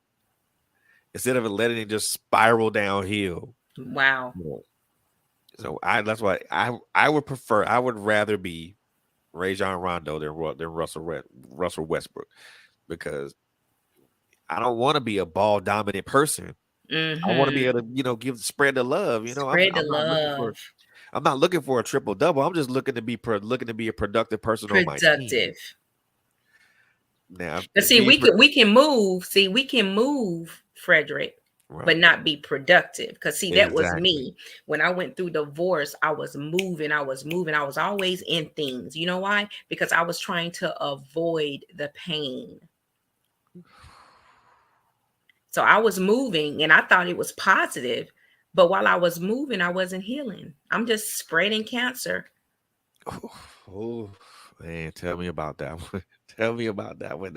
instead of letting it just spiral downhill. Wow. Yeah. So that's why I would rather be Rajon Rondo than Russell Westbrook, because I don't want to be a ball dominant person. I want to be able Mm-hmm. to spread the love. Spread the I'm not looking for love. a triple double. I'm just looking to be a productive person on my team. Productive. Now, But see, we can move, Frederick, but right, not be productive. Because see, that was exactly. me. When I went through divorce, I was moving, I was always in things. You know why? Because I was trying to avoid the pain. So I was moving and I thought it was positive. But while I was moving, I wasn't healing. I'm just spreading cancer. Oh, man, tell me about that one. Tell me about that one.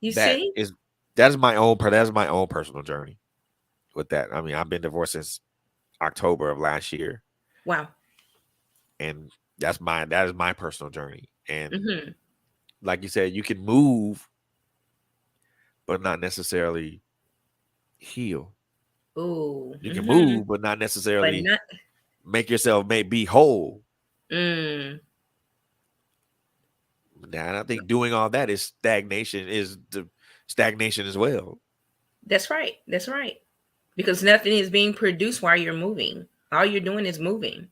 You That see? is that's my own personal journey with that. I mean, I've been divorced since October of last year, Wow. and that is my personal journey. And Mm-hmm. like you said, you can move, but not necessarily heal. Ooh. You can Mm-hmm. move, but not But necessarily not make yourself may be whole. mm, And I think doing all that is stagnation. Is the stagnation as well. that's right. That's right. Because nothing is being produced while you're moving. All you're doing is moving.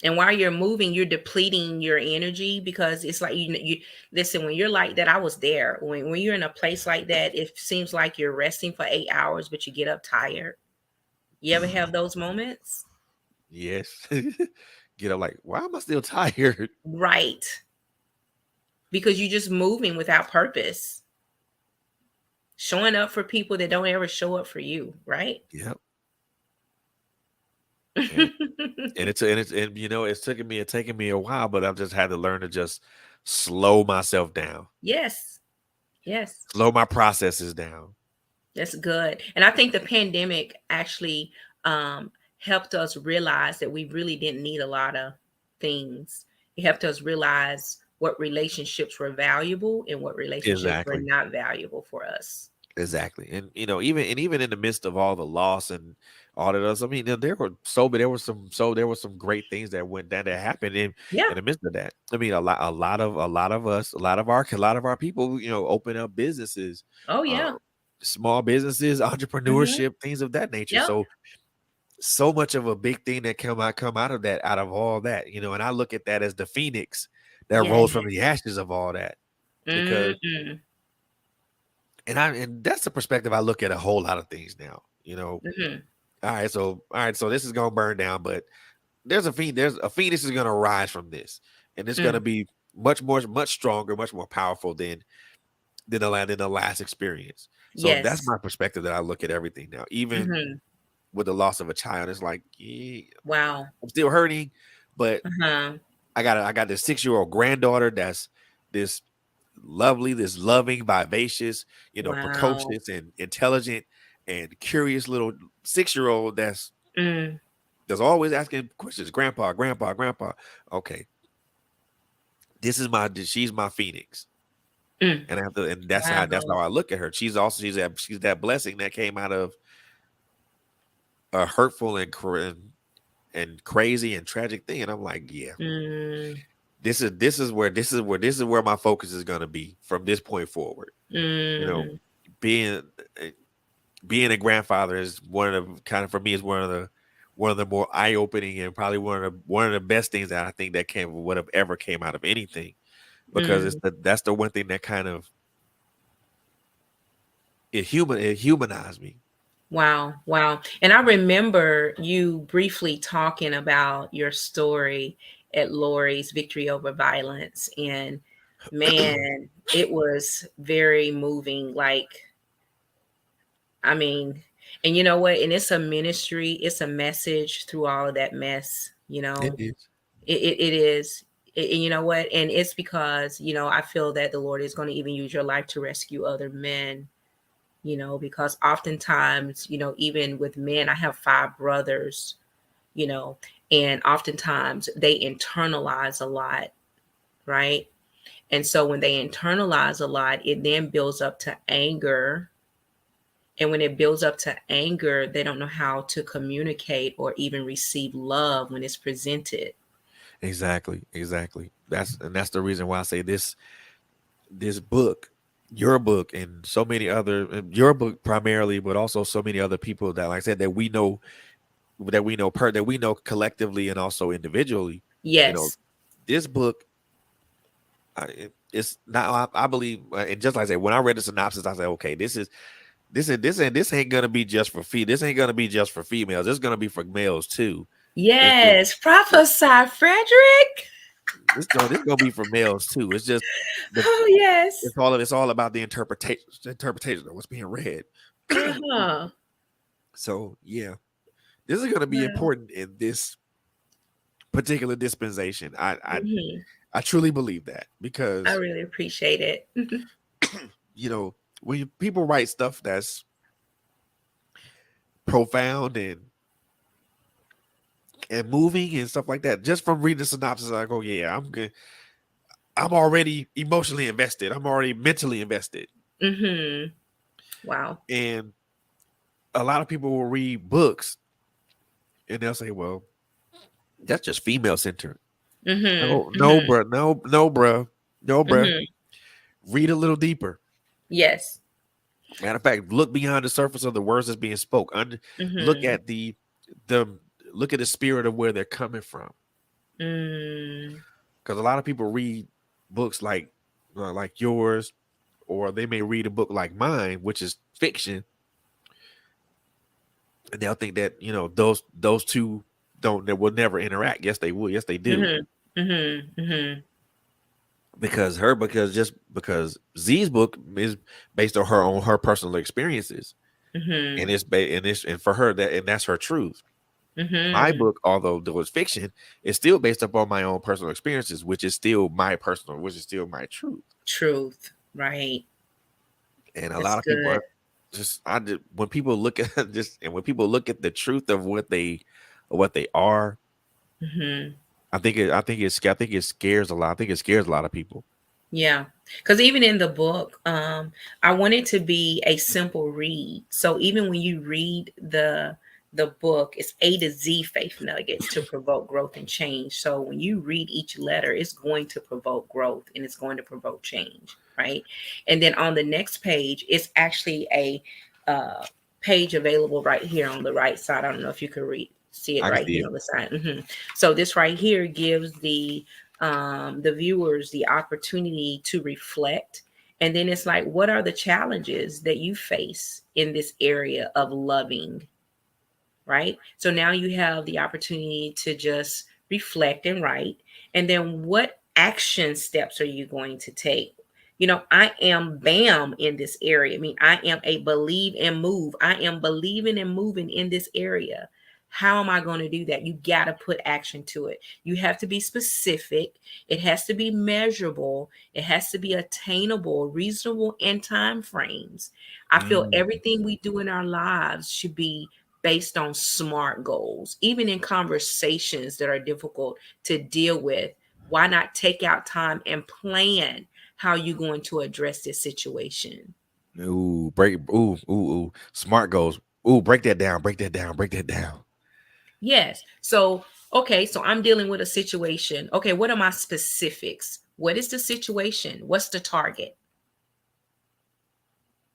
And while you're moving, you're depleting your energy because it's like you listen, when you're like that, I was there. When you're in a place like that, it seems like you're resting for 8 hours, but you get up tired. You ever have those moments? Yes. Get up like, why am I still tired? Right. Because you're just moving without purpose, showing up for people that don't ever show up for you, right? Yep. And it's taken me a while, but I've just had to learn to just slow myself down, Yes. Yes. slow my processes down. That's good. And I think the pandemic actually helped us realize that we really didn't need a lot of things. It helped us realize what relationships were valuable and what relationships were Exactly. not valuable for us. Exactly. And even in the midst of all the loss and all that else, I mean, there were some great things that happened Yeah. in the midst of that. I mean, a lot of our people, open up businesses, Oh, uh, yeah. small businesses, Hmm. entrepreneurship, things of that nature. Yep. So much of a big thing that come out of that, out of all that, and I look at that as the phoenix that rose from the Yes. ashes of all that, because Hmm. and that's the perspective I look at a whole lot of things now. Hmm. All right, so this is gonna burn down, but there's a phoenix is gonna rise from this. and it's gonna Mm. be much stronger, much more powerful than the last experience. So that's Yes. my perspective that I look at everything now. Even Hmm. with the loss of a child, it's like, yeah, Wow. I'm still hurting, but Uh-huh. I got this 6-year-old granddaughter that's this lovely, this loving, vivacious, Wow. precocious and intelligent and curious little 6-year-old Mm. that's always asking questions. Grandpa, grandpa, grandpa. Okay, she's my phoenix. Mm. And I have to, and that's Wow. how I look at her. She's that blessing that came out of a hurtful and crazy and tragic thing. And I'm like, yeah, Mm. this is where my focus is gonna be from this point forward. You know, Mm. being eh, being a grandfather is one of the kind of for me is one of the more eye opening and probably one of the best things that I think that would have ever came out of anything, because Mm. that's the one thing that kind of it humanized me. Wow, wow. And I remember you briefly talking about your story at Lori's Victory Over Violence. And man, it was very moving. Like, I mean, and you know what? And it's a ministry, it's a message through all of that mess, you It know. is. It is. And you know what? And it's because, I feel that the Lord is going to even use your life to rescue other men, because oftentimes, even with men, I have 5 brothers, you know, and oftentimes they internalize a lot, right? And so when they internalize a lot, it then builds up to anger. And when it builds up to anger, they don't know how to communicate or even receive love when it's presented. Exactly, exactly. That's the reason why I say this book, your book, and so many other your book primarily, but also so many other people that, like I said, that we know collectively and also individually. You know, Yes. this book, it's not. I believe, and just like I said, when I read the synopsis, I said, okay, this ain't gonna be just for This ain't gonna be just for females. It's gonna be for males too. It's just Yes. Prophesy, Frederick. this gonna be for males too. It's just the Oh, yes. it's all about the interpretation of what's being read. Uh-huh. So yeah, this is gonna be Wow. important in this particular dispensation. Hmm. I truly believe that, I because really appreciate it. when people write stuff that's profound and moving and stuff like that, just from reading the synopsis, I go, yeah, I'm good. I'm already emotionally invested. I'm already mentally invested. Hmm. Wow. And a lot of people will read books and they'll say, well, that's just female centered. Hmm. No, no, Hmm. bro, no, bro, no, bro. Hmm. Read a little deeper. Yes. Matter of fact, look beyond the surface of the words that's being spoke. Look Hmm. at the look at the spirit of where they're coming from. Mm. Because a lot of people read books like yours, or they may read a book like mine, which is fiction, and they'll think that those two don't that will never interact. Yes, they will. Yes, they do. Hmm. Hmm. Hmm. Because Z's book is based on her personal experiences, Hmm. and and for her that's her truth. My Hmm. book, although it was fiction, is still based upon my own personal experiences, which is still my truth. Truth. Right. And a That's lot of people good. are when people look at this, and when people look at the truth of what they are, Hmm. I think it scares a lot. I think it scares a lot of people. Yeah. Because even in the book, I want it to be a simple read. So even when you read the book, it's A to Z faith nuggets to provoke growth and change. So when you read each letter, it's going to provoke growth and it's going to provoke change, right? And then on the next page, it's actually a uh, page available right here on the right side. I don't know if you can see it I can right see here it. on the side. So this right here gives the viewers the opportunity to reflect. And then it's like, what are the challenges that you face in this area of loving, right? So now you have the opportunity to just reflect and write. And then what action steps are you going to take? I am bam in this area. I mean, I am a believe and move. I am believing and moving in this area. How am I going to do that? You got to put action to it. You have to be specific. It has to be measurable. It has to be attainable, reasonable in time frames. I feel Mm. everything we do in our lives should be based on SMART goals, even in conversations that are difficult to deal with. Why not take out time and plan how you're going to address this situation? Ooh, break. Ooh. Smart goals. Ooh, break that down. Break that down. Break that down. Yes. So, okay, so I'm dealing with a situation. Okay, what are my specifics? What is the situation? What's the target?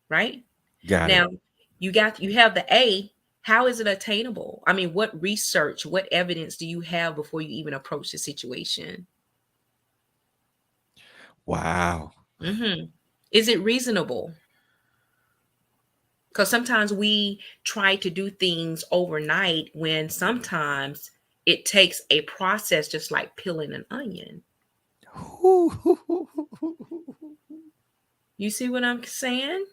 Right? Got it. Now, you have the A. How is it attainable? I mean, what research, what evidence do you have before you even approach the situation? Wow. Is it reasonable? Because sometimes we try to do things overnight when sometimes it takes a process, just like peeling an onion. Ooh. You see what I'm saying?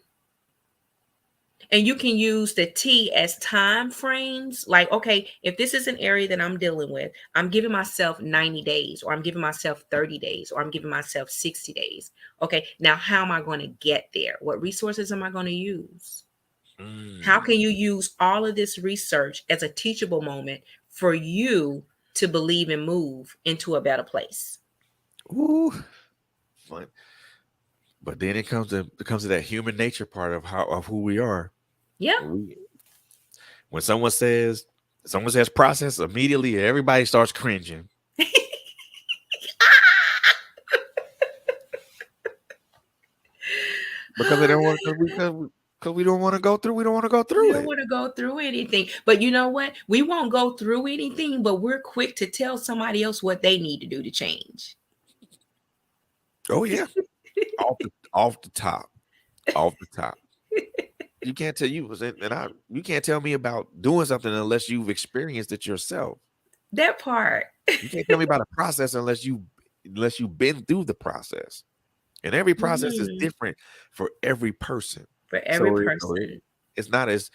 And you can use the T as time frames. Like, okay, if this is an area that I'm dealing with, I'm giving myself 90 days, or I'm giving myself 30 days, or I'm giving myself 60 days. Okay, now how am I going to get there? What resources am I going to use? How Mm. can you use all of this research as a teachable moment for you to believe and move into a better place? Ooh. Fun. But then it comes to that human nature part of who we are. Yeah. We when someone says process, immediately everybody starts cringing because they don't want because we don't want to go through. We don't want to go We through don't it. want to go through anything. But you know what? We won't go through anything, but we're quick to tell somebody else what they need to do to change. Oh yeah, off the top, off the top. You can't tell you and I. You can't tell me about doing something unless you've experienced it yourself. That part. You can't tell me about a process unless you've been through the process. And every process is Mhm. different for every person. For every So person. it's not as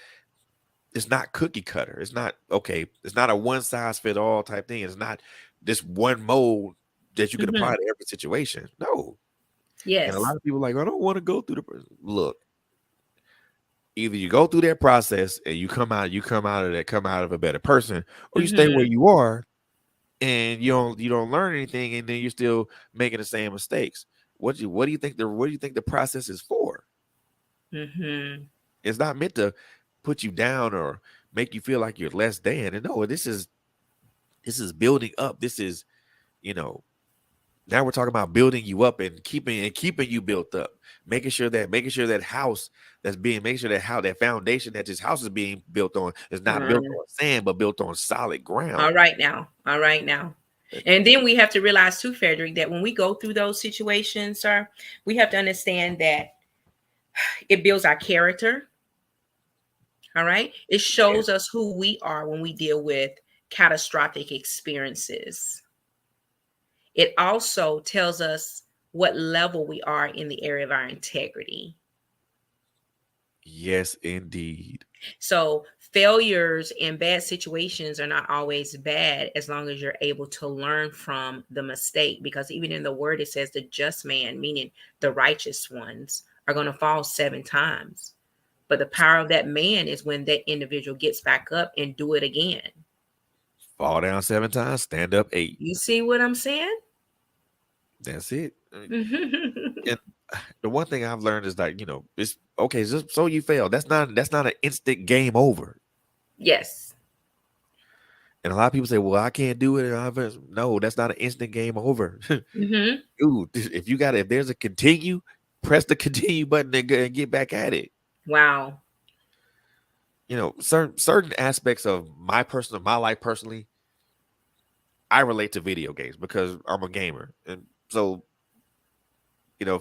it's not cookie cutter. It's not okay. It's not a one size fit all type thing. It's not this one mold that you can apply Hmm. to every situation. No. And a Yes. lot of people are like, I don't want to go through look. Either you go through that process and come out of a better person, or you stay where Hmm. you are and you don't learn anything, and then you're still making the same mistakes. What do you think the process is for? Hmm. It's not meant to put you down or make you feel like you're less than. And no, this is building up. This is, you know, now we're talking about building you up and keeping you built up. Making sure that house that's being making sure that how that foundation that this house is being built on is not built on sand, but built on solid ground. All right now. All right now. And then we have to realize too, Frederick, that when we go through those situations, sir, we have to understand that it builds our character. All right. It Yeah. shows us who we are when we deal with catastrophic experiences. It also tells us what level we are in the area of our integrity. Yes, indeed. So, failures and bad situations are not always bad as long as you're able to learn from the mistake. Because even in the word, it says the just man, meaning the righteous ones, are going to fall 7 times. But the power of that man is when that individual gets back up and do it again. Fall down 7 times, stand up 8. You see what I'm saying? That's it. And the one thing I've learned is that, it's okay, so you fail. That's not an instant game over. Yes. And a lot of people say, "Well, I can't do it." No, that's not an instant game over. Hmm. Dude, if there's a continue, press the continue button and get back at it. Wow. Certain aspects of my life personally, I relate to video games because I'm a gamer, and so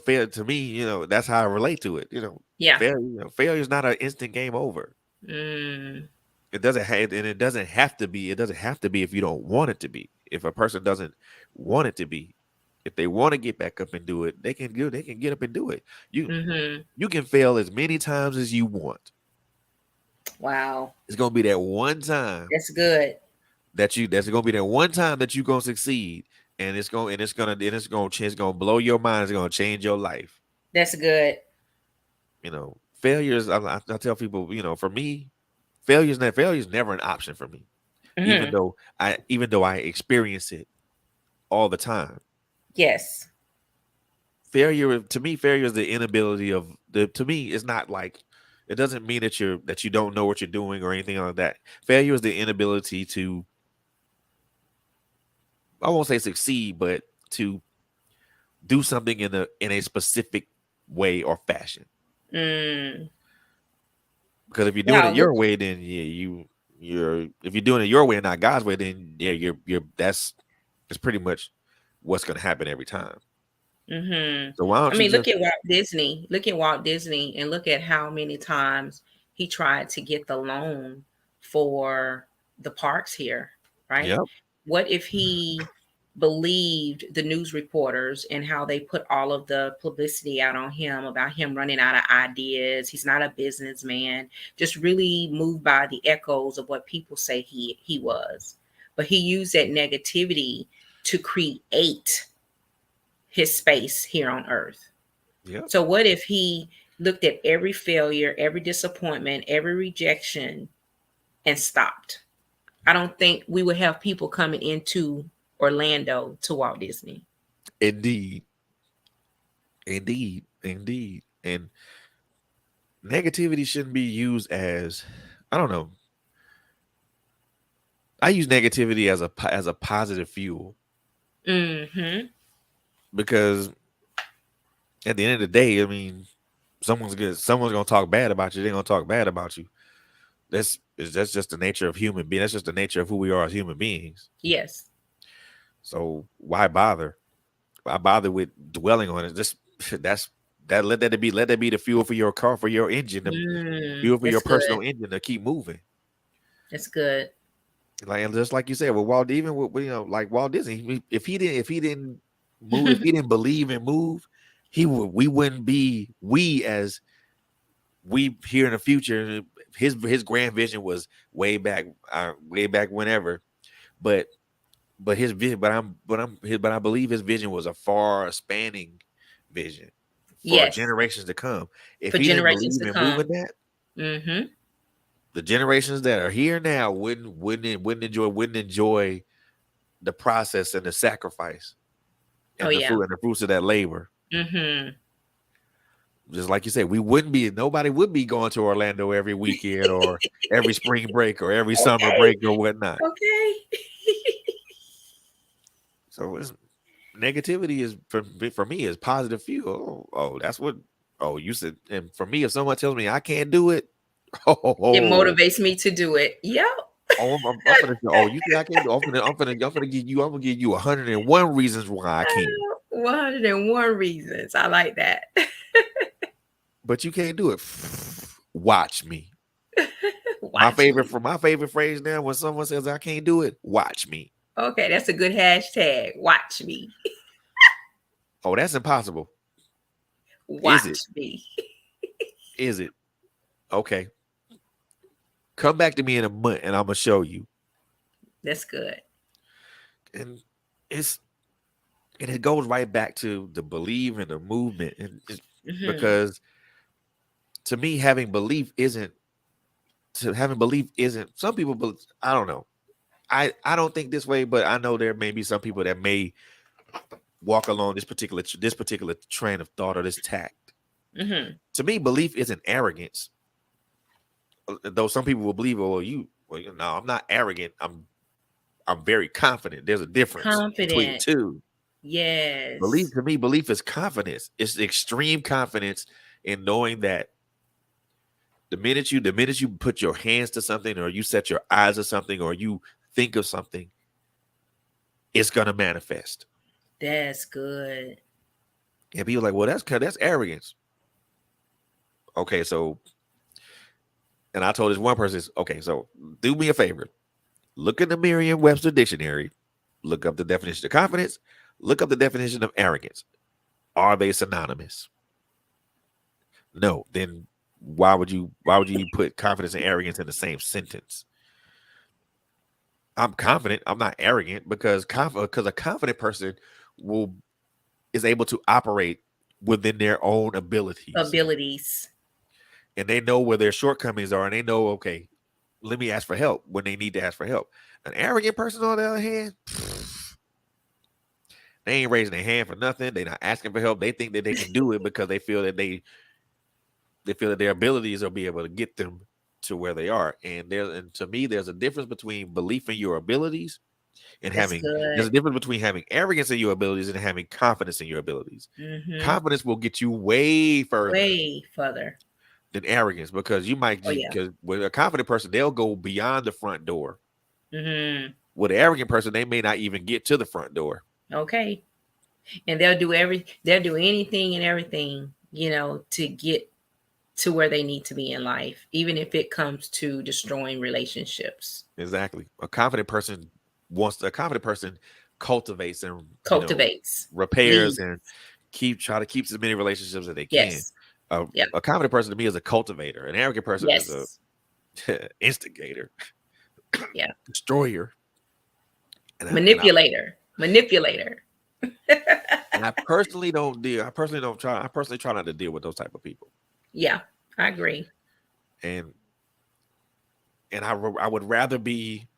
fail to me, that's how I relate to it. Yeah. Failure is not an instant game over. Mm. It doesn't have to be if you don't want it to be. If a person doesn't want it to be, If they want to get back up and do it, they can get up and do it. You Mm-hmm. you can fail as many times as you want. Wow. It's gonna be that one time That's good. that's gonna be that one time that you're gonna succeed, and it's gonna blow your mind. It's gonna change your life. That's good. Failures. I tell people, for me, failure is never an option for me. Even Mm-hmm. though I experience it all the time. Yes. Failure is the inability of the to me it's not like it doesn't mean that you don't know what you're doing or anything like that. Failure is the inability to, I won't say succeed, but to do something in a specific way or fashion. Mm. Because if you're doing it Wow. Look. your way, then yeah, you're if you're doing it your way and not God's way, then yeah, you're that's pretty much what's gonna happen every time. Hmm. So why I don't you mean, look just at Walt Disney. Look at Walt Disney and look at how many times he tried to get the loan for the parks here, right? Yep. What if he believed the news reporters and how they put all of the publicity out on him about him running out of ideas? He's not a businessman, just really moved by the echoes of what people say he was. But he used that negativity to create his space here on earth. Yep. So, what if he looked at every failure, every disappointment, every rejection and stopped? I don't think we would have people coming into Orlando to Walt Disney. Indeed. Indeed. Indeed. And negativity shouldn't be used as, I don't know. I use negativity as a positive fuel, Mm-hmm. because at the end of the day, I mean, someone's gonna talk bad about you. They're gonna talk bad about you. That's just the nature of human being. That's just the nature of who we are as human beings. Yes. So why bother? Why bother with dwelling on it? Just that's let that be the fuel for your car, for your engine, the fuel for your That's good. personal engine to keep moving. That's good. Like, and just like you said, with Walt, even with like Walt Disney, if he didn't move, if he didn't believe and move, we wouldn't be we as we here in the future. His grand vision was way back whenever, but his vision, but I believe his vision was a far spanning vision for Yes. generations to come. If For he didn't generations believe to in moving come. that, Mm-hmm. the generations that are here now wouldn't enjoy the process and the sacrifice Oh, and yeah. the fruits of that labor. Mm-hmm. Just like you said, nobody would be going to Orlando every weekend or every spring break or every summer Okay. break or whatnot. Okay. So negativity is for me is positive fuel. That's what. Oh, you said, and for me, if someone tells me I can't do it, It oh, motivates me to do it. Yep. I'm gonna say, oh, you think I can't do? I'm gonna give you 101 reasons why I can't. 101 reasons. I like that. But you can't do it. Watch me. Watch me. My favorite phrase now when someone says I can't do it, watch me. Okay, that's a good hashtag. Watch me. Oh, that's impossible. Is it? Watch me. Is it? Okay. Come back to me in a month and I'm gonna show you. That's good. And it's and it goes right back to the belief and the movement, and Hmm. because to me, having belief isn't. Some people, I don't know. I don't think this way, but I know there may be some people that may walk along this particular train of thought or this tact. Hmm. To me, belief isn't arrogance. Though some people will believe, no, I'm not arrogant. I'm very confident. There's a difference between the Confident. two. Yes. Belief is confidence. It's extreme confidence in knowing that the minute you put your hands to something, or you set your eyes to something, or you think of something, it's gonna manifest. That's good. And people are like, well, that's arrogance. Okay, so and I told this one person, okay, so do me a favor. Look in the Merriam-Webster dictionary, look up the definition of confidence, Look up the definition of arrogance. Are they synonymous? No. Then why would you put confidence and arrogance in the same sentence? I'm confident. I'm not arrogant because a confident person will is able to operate within their own abilities, Abilities. and they know where their shortcomings are, and they know, okay, let me ask for help when they need to ask for help. An arrogant person, on the other hand, they ain't raising their hand for nothing. They're not asking for help. They think that they can do it because they feel that their abilities will be able to get them to where they are. And to me, there's a difference between belief in your abilities and That's having there's good. a difference between having arrogance in your abilities and having confidence in your abilities. Mm-hmm. Confidence will get you way further Way further. than arrogance, because you might Oh yeah. because with a confident person, they'll go beyond the front door. Mm-hmm. With an arrogant person, they may not even get to the front door. Okay. And they'll do anything and everything, to get to where they need to be in life, even if it comes to destroying relationships. Exactly. A confident person cultivates and Cultivates. repairs Leads. and try to keep as many relationships as they can. Yes. A, Yeah. a confident person to me is a cultivator. An arrogant person is a Yes. instigator, Yeah. destroyer. And I and I Manipulator. Manipulator. and I personally don't deal. I personally don't try. I personally try not to deal with those type of people. Yeah, I agree. And I would rather be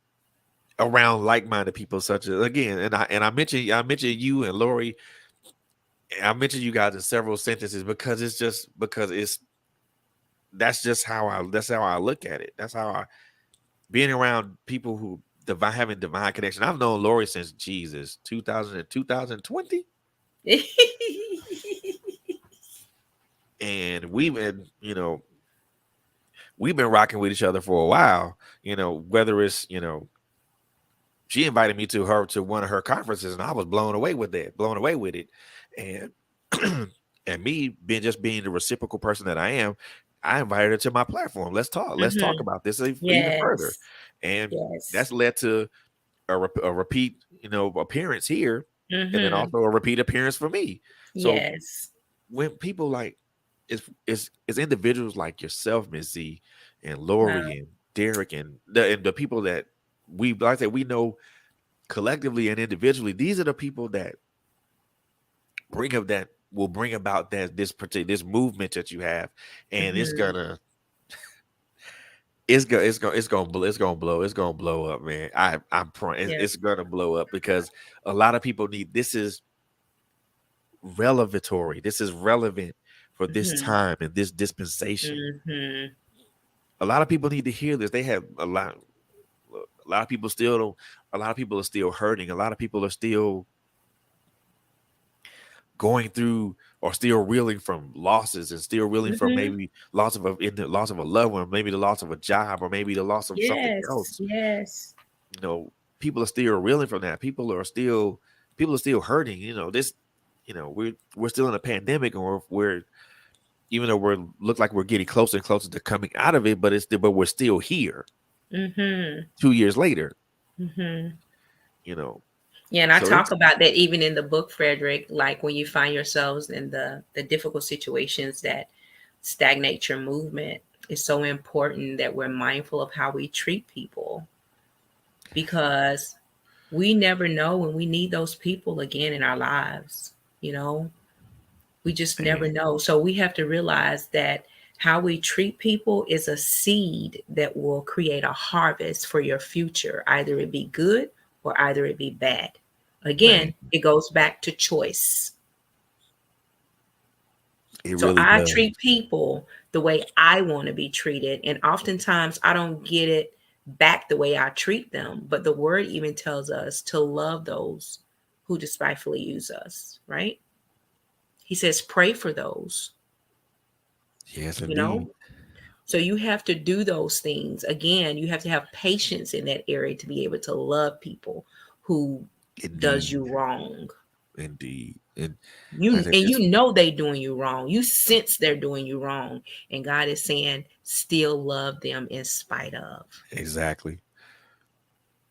around like-minded people, such as, again, and I mentioned you and Lori. I mentioned you guys in several sentences because it's that's how I look at it. That's how I being around people who having divine connection. I've known Lori since Jesus 2020, and we've been rocking with each other for a while. Whether it's she invited me to one of her conferences, and I was blown away with it, and and me being the reciprocal person that I am, I invited her to my platform. Let's talk Hmm. about this even further, Yes. and Yes. that's led to a repeat appearance here, and then Hmm. also a repeat appearance for me. So Yes. when people like it's individuals like yourself, Miss Z, and Wow. Lori and Derek, and the people that like I said, we know collectively and individually, these are the people that will bring about this movement that you have, and Hmm. it's gonna blow up, man. It's Yes. gonna blow up because a lot of people need this is revelatory. This is relevant for this Hmm. time and this dispensation. Hmm. A lot of people need to hear this. They have a lot of people still don't. A lot of people are still hurting. A lot of people are still going through or still reeling from losses and still reeling from Hmm. maybe loss of a loved one, maybe the loss of a job, or maybe the loss of something Yes. else. Yes. You know, people are still reeling from that. People are still hurting. We're still in a pandemic, or we're even though we're look like we're getting closer and closer to coming out of it, but we're still here Hmm. 2 years later. Hmm. You know, Yeah, and I so talk it's about that even in the book, Frederick. Like when you find yourselves in the difficult situations that stagnate your movement, it's so important that we're mindful of how we treat people, because we never know when we need those people again in our lives. You know, we just never man, know. So we have to realize that how we treat people is a seed that will create a harvest for your future. Either it be good or either it be bad. man, Again, it goes back to choice. it So really I does. treat people the way I want to be treated. And oftentimes I don't get it back the way I treat them. But the word even tells us to love those who despitefully use us, right? He says, pray for those, Yes, you indeed, know? So you have to do those things. Again, you have to have patience in that area to be able to love people who does indeed, you wrong. indeed, and like I You said, and this you know they doing you wrong. You sense they're doing you wrong. And God is saying, still love them in spite of. exactly.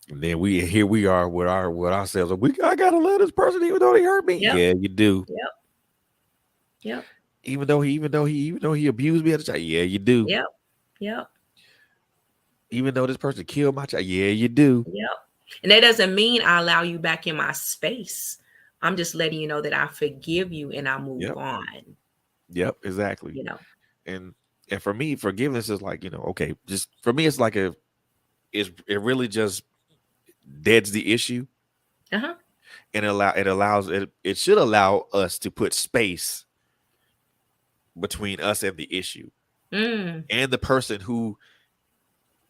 And then we are with ourselves. I gotta love this person even though they hurt me. Yep. Yeah, you do. Yep. Yep. Even though he abused me at the time. Yeah, you do. Yep. Yep. Even though this person killed my child. Yeah, you do. Yep. And that doesn't mean I allow you back in my space. I'm just letting you know that I forgive you and I move Yep. on. Yep. Exactly. You know. And for me, forgiveness is like, okay, just for me, it's like it really just deads the issue, Uh huh. and it should allow us to put space between us and the issue Mm. and the person who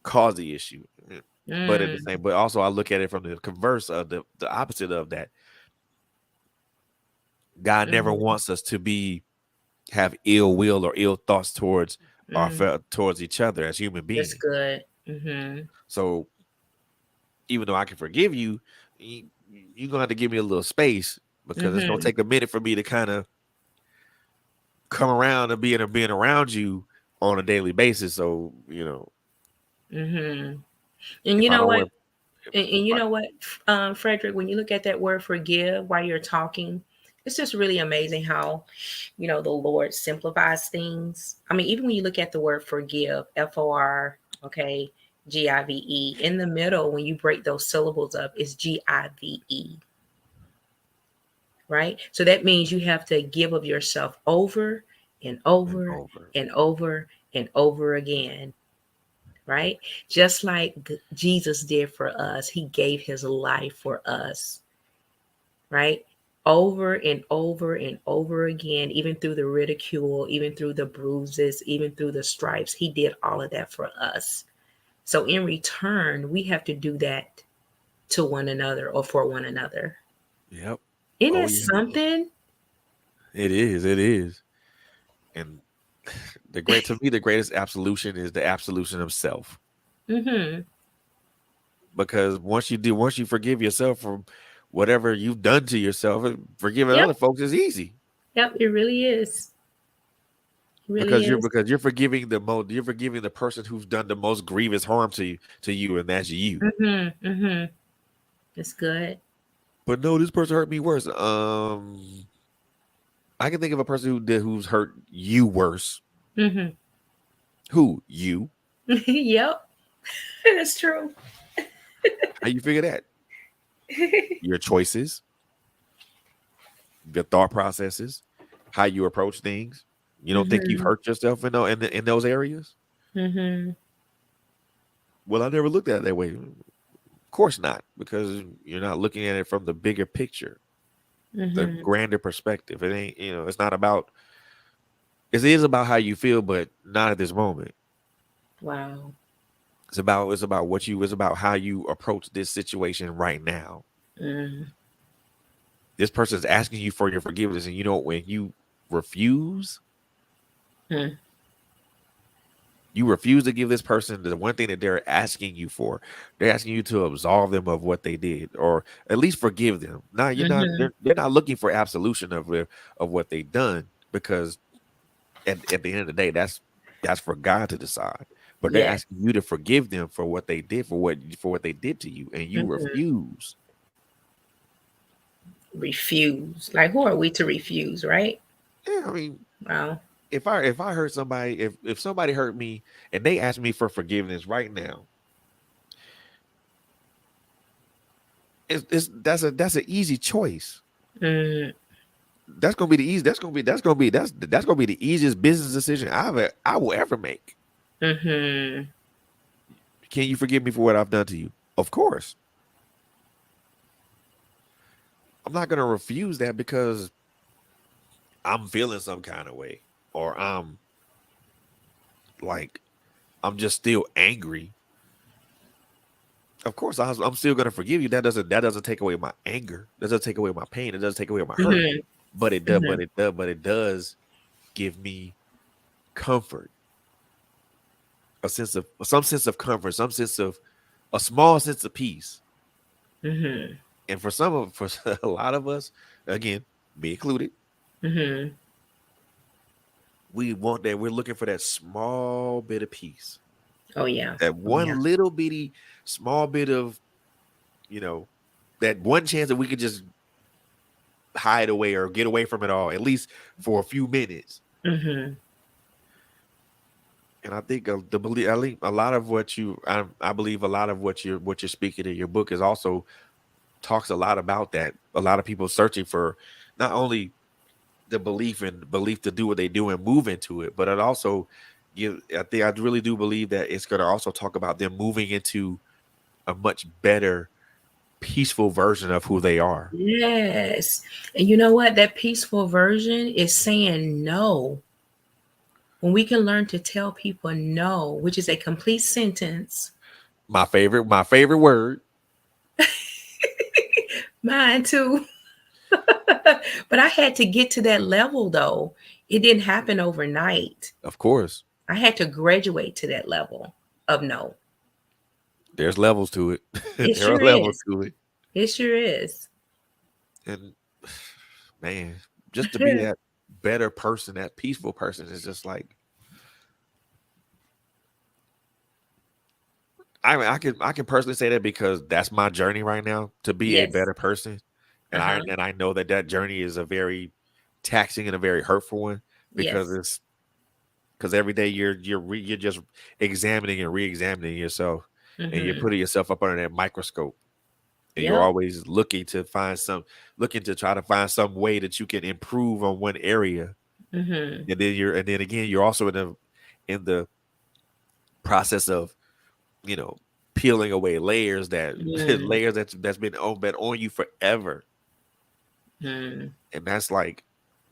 caused the issue. But at the Mm. same, but also I look at it from the converse of the opposite of that. God never Mm. wants us to have ill will or ill thoughts towards Mm. towards each other as human That's beings. good. Mm-hmm. So even though I can forgive you, you're gonna have to give me a little space because it's gonna Mm-hmm. take a minute for me to kind of come around and being around you on a daily basis. So Mm-hmm. And you if I know don't, what? if And you I, know what, Frederick, when you look at that word forgive while you're talking, it's just really amazing how, the Lord simplifies things. I mean, even when you look at the word forgive, FOR, okay, GIVE, in the middle, when you break those syllables up, it's GIVE, right? So that means you have to give of yourself over and and over over, and over and over again, right? Just like Jesus did for us, he gave his life for us, right? Over and over and over again, even through the ridicule, even through the bruises, even through the stripes, he did all of that for us. So in return, we have to do that to one another or for one another. yep, Isn't oh it yeah, something? it is, and the greatest absolution is the absolution of self. Mm-hmm. Because once you forgive yourself from whatever you've done to yourself, forgiving Yep. other folks is easy Yep. It really is. It really is. because you're forgiving the person who's done the most grievous harm to you, and that's you. Mm-hmm. Mm-hmm. It's good. But no, this person hurt me worse. I can think of a person who's hurt you worse. Mm-hmm. Who? You? Yep. That's true. How you figure that? Your choices, your thought processes, how you approach things. You don't think you've Mm-hmm. hurt yourself in those areas? Mm-hmm. Well, I never looked at it that way. Of course not, because you're not looking at it from the bigger picture, the Mm-hmm. grander perspective. It ain't, it's not about. It is about how you feel, but not at this moment. Wow. It's about how you approach this situation right now. Mm-hmm. This person's asking you for your forgiveness, and when refuse, you refuse to give this person the one thing that they're asking you for. They're asking you to absolve them of what they did, or at least forgive them. Now you're not. Mm-hmm. They're not looking for absolution of what they've done, because at the end of the day, that's for God to decide. But they're Yes. asking you to forgive them for what they did, for what they did to you, and you Mm-hmm. refuse. Refuse. Like, who are we to refuse, right? Yeah, I mean, Wow. if I hurt somebody, if somebody hurt me and they ask me for forgiveness right now, it's that's an easy choice. Mm-hmm. That's gonna be the easy. That's gonna be the easiest business decision I will ever make. Mm-hmm. Can you forgive me for what I've done to you? Of course. I'm not gonna refuse that because I'm feeling some kind of way, or like I'm just still angry. Of course, I'm still gonna forgive you. That doesn't take away my anger. That doesn't take away my pain. It doesn't take away my hurt. Mm-hmm. Mm-hmm. But it does give me comfort, some sense of comfort, some sense of a small sense of peace. Mm-hmm. And for a lot of us, again, me included, Mm-hmm. we want that. We're looking for that small bit of peace, Oh yeah. that Oh yeah. one little bitty small bit of you know, that one chance that we could just hide away or get away from it all, at least for a few minutes. Mm-hmm. And I think the belief, I think a lot of what I believe a lot of what you're speaking in your book is also talks a lot about that. A lot of people searching for not only the belief to do what they do and move into it, but it also I think I really do believe that it's going to also talk about them moving into a much better, peaceful version of who they are. Yes. And you know what? That peaceful version is saying no. When we can learn to tell people no, which is a complete sentence. My favorite word, Mine too. But I had to get to that level though. It didn't happen overnight. of course. I had to graduate to that level of no. There's levels to it. It There are sure levels is. to it, It sure is. and man, just to be that better person, that peaceful person, is just like I can personally say that because that's my journey right now to be a Yes. better person, Uh-huh. and I know that that journey is a very taxing and a very hurtful one because Yes. every day you're just examining and re-examining yourself, and you're Mm-hmm. putting yourself up under that microscope, and you're Yep. always looking to try to find some way that you can improve on one area, Mm-hmm. and then again you're also in the process of, you know, peeling away layers that Mm-hmm. layers that's been on you forever. Mm-hmm. And that's like,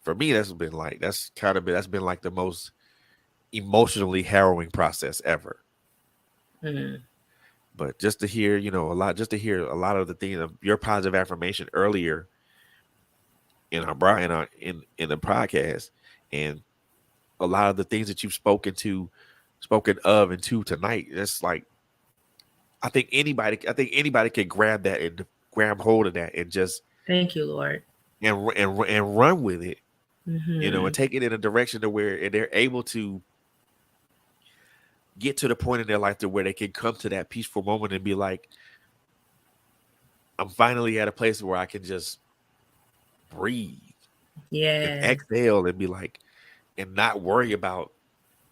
for me, that's been like the most emotionally harrowing process ever. Mm-hmm. But just to hear, just to hear a lot of the things of your positive affirmation earlier in the podcast, and a lot of the things that you've spoken of and to tonight, it's like I think anybody can grab that and grab hold of that and just Thank you, Lord. and run with it, and Mm-hmm. take it in a direction to where they're able to get to the point in their life to where they can come to that peaceful moment and be like, I'm finally at a place where I can just breathe and Yeah. exhale and be like, and not worry about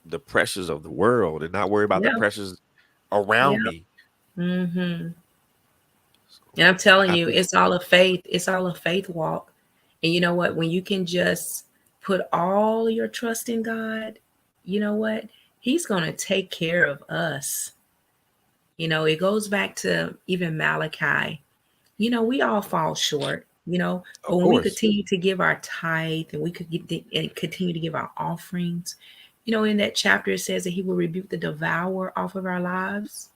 the pressures of the world and not worry about the Yep. pressures around Yep. me. Mm-hmm. So And I'm telling I you, think, it's all a faith. It's all a faith walk. And you know what? When you can just put all your trust in God, you know what? He's going to take care of us. It goes back to even Malachi. We all fall short, of but when we course. continue to give our tithe and we could and continue to give our offerings, in that chapter it says that he will rebuke the devourer off of our lives.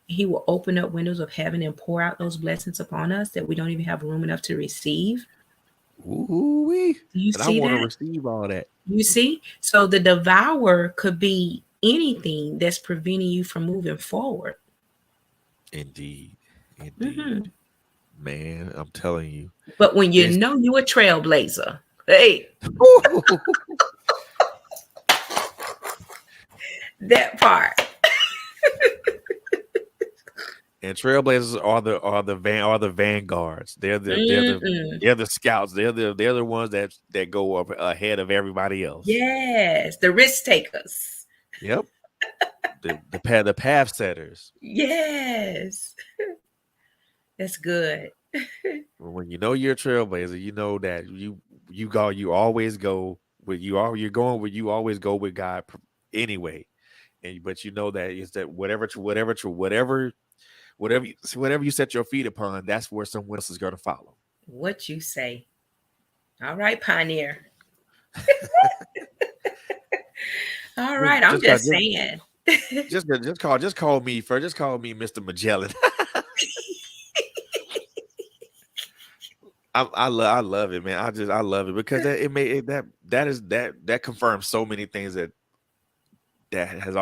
He will open up windows of heaven and pour out those blessings upon us that we don't even have room enough to receive. Ooh-wee. Do you And I see want to that? receive all that. You see? So the devourer could be anything that's preventing you from moving forward. Indeed. Indeed. Hmm. Man, I'm telling you. But when you It's know you're a trailblazer, hey, that part. and trailblazers are the vanguards. Mm-mm. they're the scouts. They're the ones that go up ahead of everybody else. Yes, the risk takers. Yep. The path setters. Yes, that's good. When you know you're a trailblazer, you know that you always go with you're going with you always go with God anyway. And but you know that is that whatever you set your feet upon, that's where someone else is going to follow. What you say? All right, Pioneer. All Just right, I'm just call just just saying. just call me first. Just call me Mr. Magellan. I love it, man. I love it because it made it, that confirms so many things that have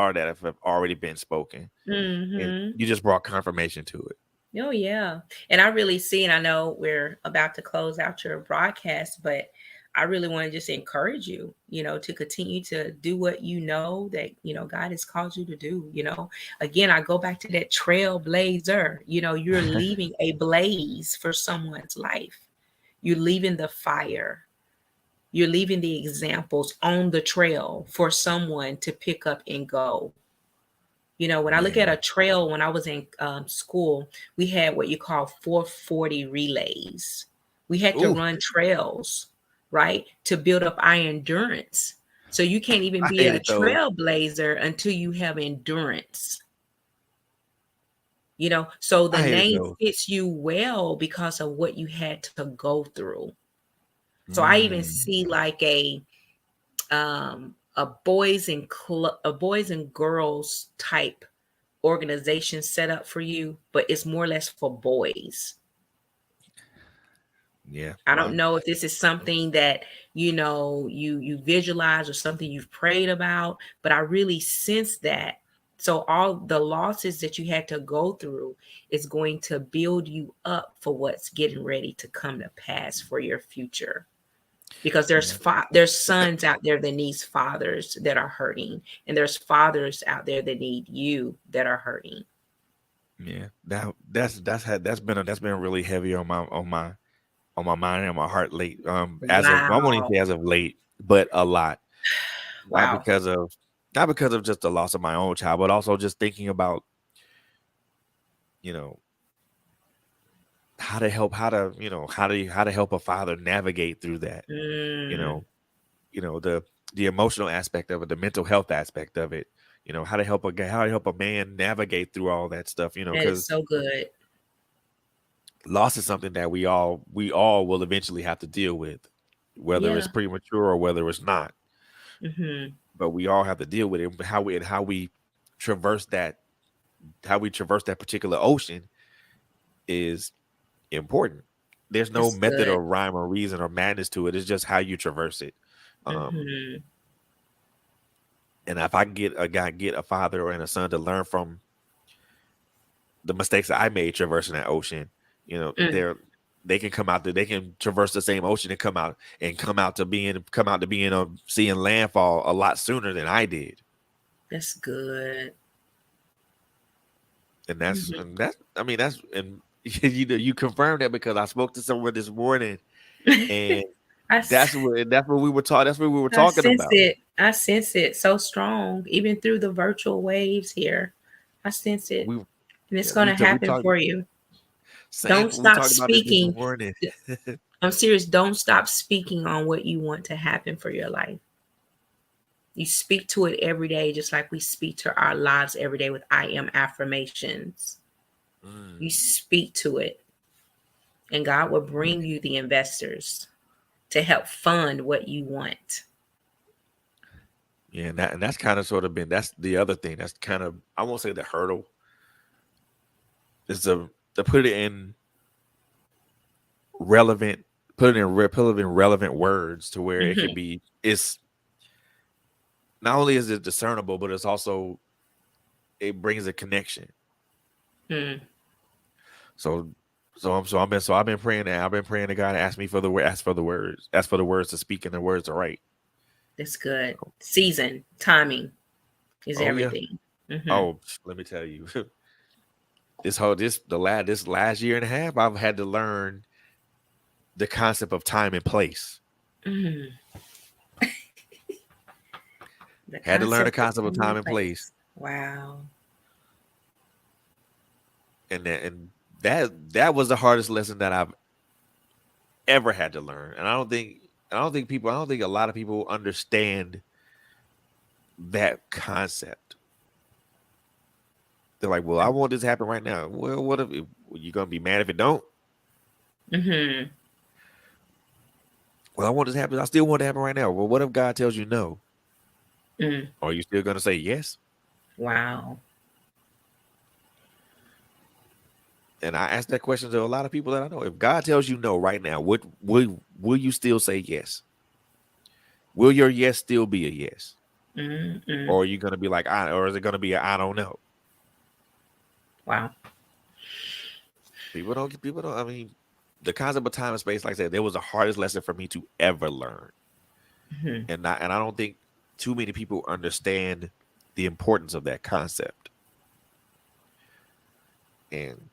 already been spoken, and Hmm. you just brought confirmation to it. Oh yeah, and I really see, and I know we're about to close out your broadcast, but I really want to just encourage you, to continue to do what that, God has called you to do. Again, I go back to that trailblazer. You're leaving a blaze for someone's life. You're leaving the fire. You're leaving the examples on the trail for someone to pick up and go. When I look at Yeah. a trail, when I was in school, we had what you call 440 relays. We had to Ooh, run trails, right, to build up our endurance. So you can't even I be a hated those. trailblazer until you have endurance. So I the hated name those. fits you well because of what you had to go through. So I even Mm, see like a boys and girls type organization set up for you, but it's more or less for boys. yeah. I don't Well, know if this is something that you visualize or something you've prayed about, but I really sense that. So all the losses that you had to go through is going to build you up for what's getting ready to come to pass for your future. Because yeah. there's sons out there that needs fathers that are hurting, and there's fathers out there that need you that are hurting. Yeah. That's been really heavy on my mind and my heart late. As of I won't even Wow. say as of late, but a lot. Not Wow. because of not because of just the loss of my own child, but also just thinking about, you know, how to help how to help a father navigate through that. You Mm, know, the emotional aspect of it, the mental health aspect of it. How to help a man navigate through all that stuff. that is Because so good. loss is something that we all will eventually have to deal with, whether it's Yeah. premature or whether it's not. Hmm. But we all have to deal with it. How we traverse that how we traverse that particular ocean is important. There's no That's method good. or rhyme or reason or madness to it. It's just how you traverse it. Um, Hmm. and if I can get a father and a son to learn from the mistakes that I made traversing that ocean, Mm, they can come out there, they can traverse the same ocean and come out to being seeing landfall a lot sooner than I did. that's good. And that's I mean that's and you confirmed that because I spoke to someone this morning, Hmm. and I, s- that's what we were I talking sense about. it. I sense it so strong, even through the virtual waves here. I sense it, We and it's yeah, going to we happen talked for you. same Don't we stop talked about it this speaking. morning. I'm serious. Don't stop speaking on what you want to happen for your life. You speak to it every day, just like we speak to our lives every day with I am affirmations. You Mm, speak to it, and God will bring you the investors to help fund what you want. yeah, and that's kind of sort of been that's the other thing. That's kind of I won't say the hurdle. Is to put it in relevant put it in relevant words to where it can Hmm. be it's not only is it discernible, but it's also it brings a connection. Mm, So I've been praying that I've been praying to God to ask me for the ask for the words to speak and the words to write. that's good. Season, timing is Oh yeah. everything. Hmm. Oh, let me tell you, this last year and a half, I've had to learn the concept of time and place. Mm, the Had to learn the concept of concept of time time and and place, place. Wow. and that was the hardest lesson that I've ever had to learn. And I don't think a lot of people understand that concept. They're like, well, I want this to happen right now. Well, what if you gonna be mad if it don't? Hmm. Well, I want this to happen. I still want it to happen right now. Well, what if God tells you no? Mm, Are you still gonna say yes? wow. And I ask that question to a lot of people that I know. If God tells you no right now, will you still say yes? Will your yes still be a yes? Mm-mm. Or are you gonna be like or is it gonna be a I don't know? Wow. People don't I mean, the concept of time and space, like I said, there was the hardest lesson for me to ever learn. Hmm. And I don't think too many people understand the importance of that concept. And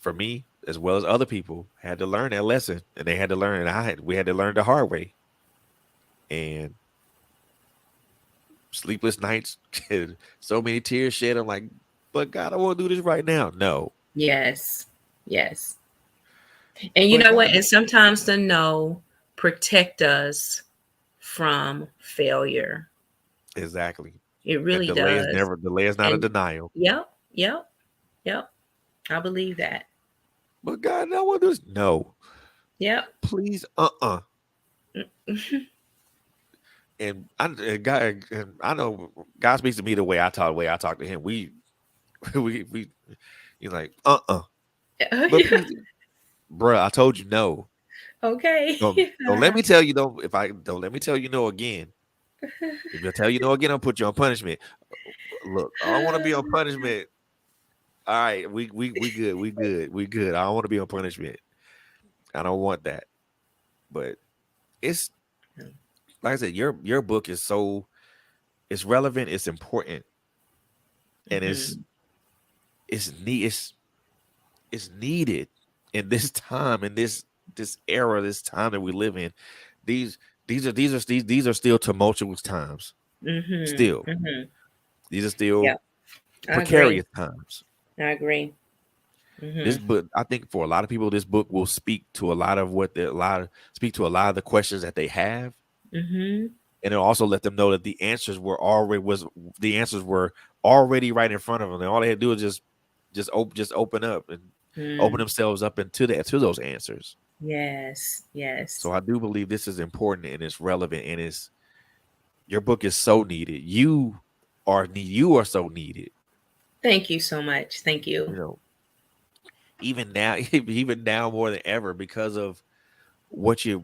for me, as well as other people, had to learn that lesson, and they had to learn, and we had to learn the hard way. And sleepless nights, so many tears shed. I'm like, but God, I want to do this right now. No, Yes. Yes. And you but know what? God, And sometimes the no protect us from failure. exactly. It And really does. delay is not a And denial. yep, yep, yep. I believe that. But God, I want to do this. No, Yep. please, and God, and I know God speaks to me the way I talk to Him. We, he's like, but please, bruh, I told you no. Okay. Don't let me tell you no. If I don't let me tell you no again. If I tell you no again, I'll put you on punishment. Look, I don't want to be on punishment. All right, we good, we good, we good. I don't want to be on punishment. I don't want that. But it's like I said, your book is so it's relevant, it's important, and Hmm. it's need it's needed in this time, in this era, this time that we live in. These these are still tumultuous times. Hmm. Still, Hmm. these are Yeah, still I agree. precarious times. I agree. Hmm. This book, I think, for a lot of people, this book will speak to a lot of what they a lot of speak to a lot of the questions that they have, Hmm. and it'll also let them know that the answers were already right in front of them, and all they had to do is just open up and open Mm. themselves up to those answers. Yes. Yes. So I do believe this is important and it's relevant, and it's your book is so needed. You are so needed. Thank you so much. Thank you. You know, even now, even now more than ever, because of what you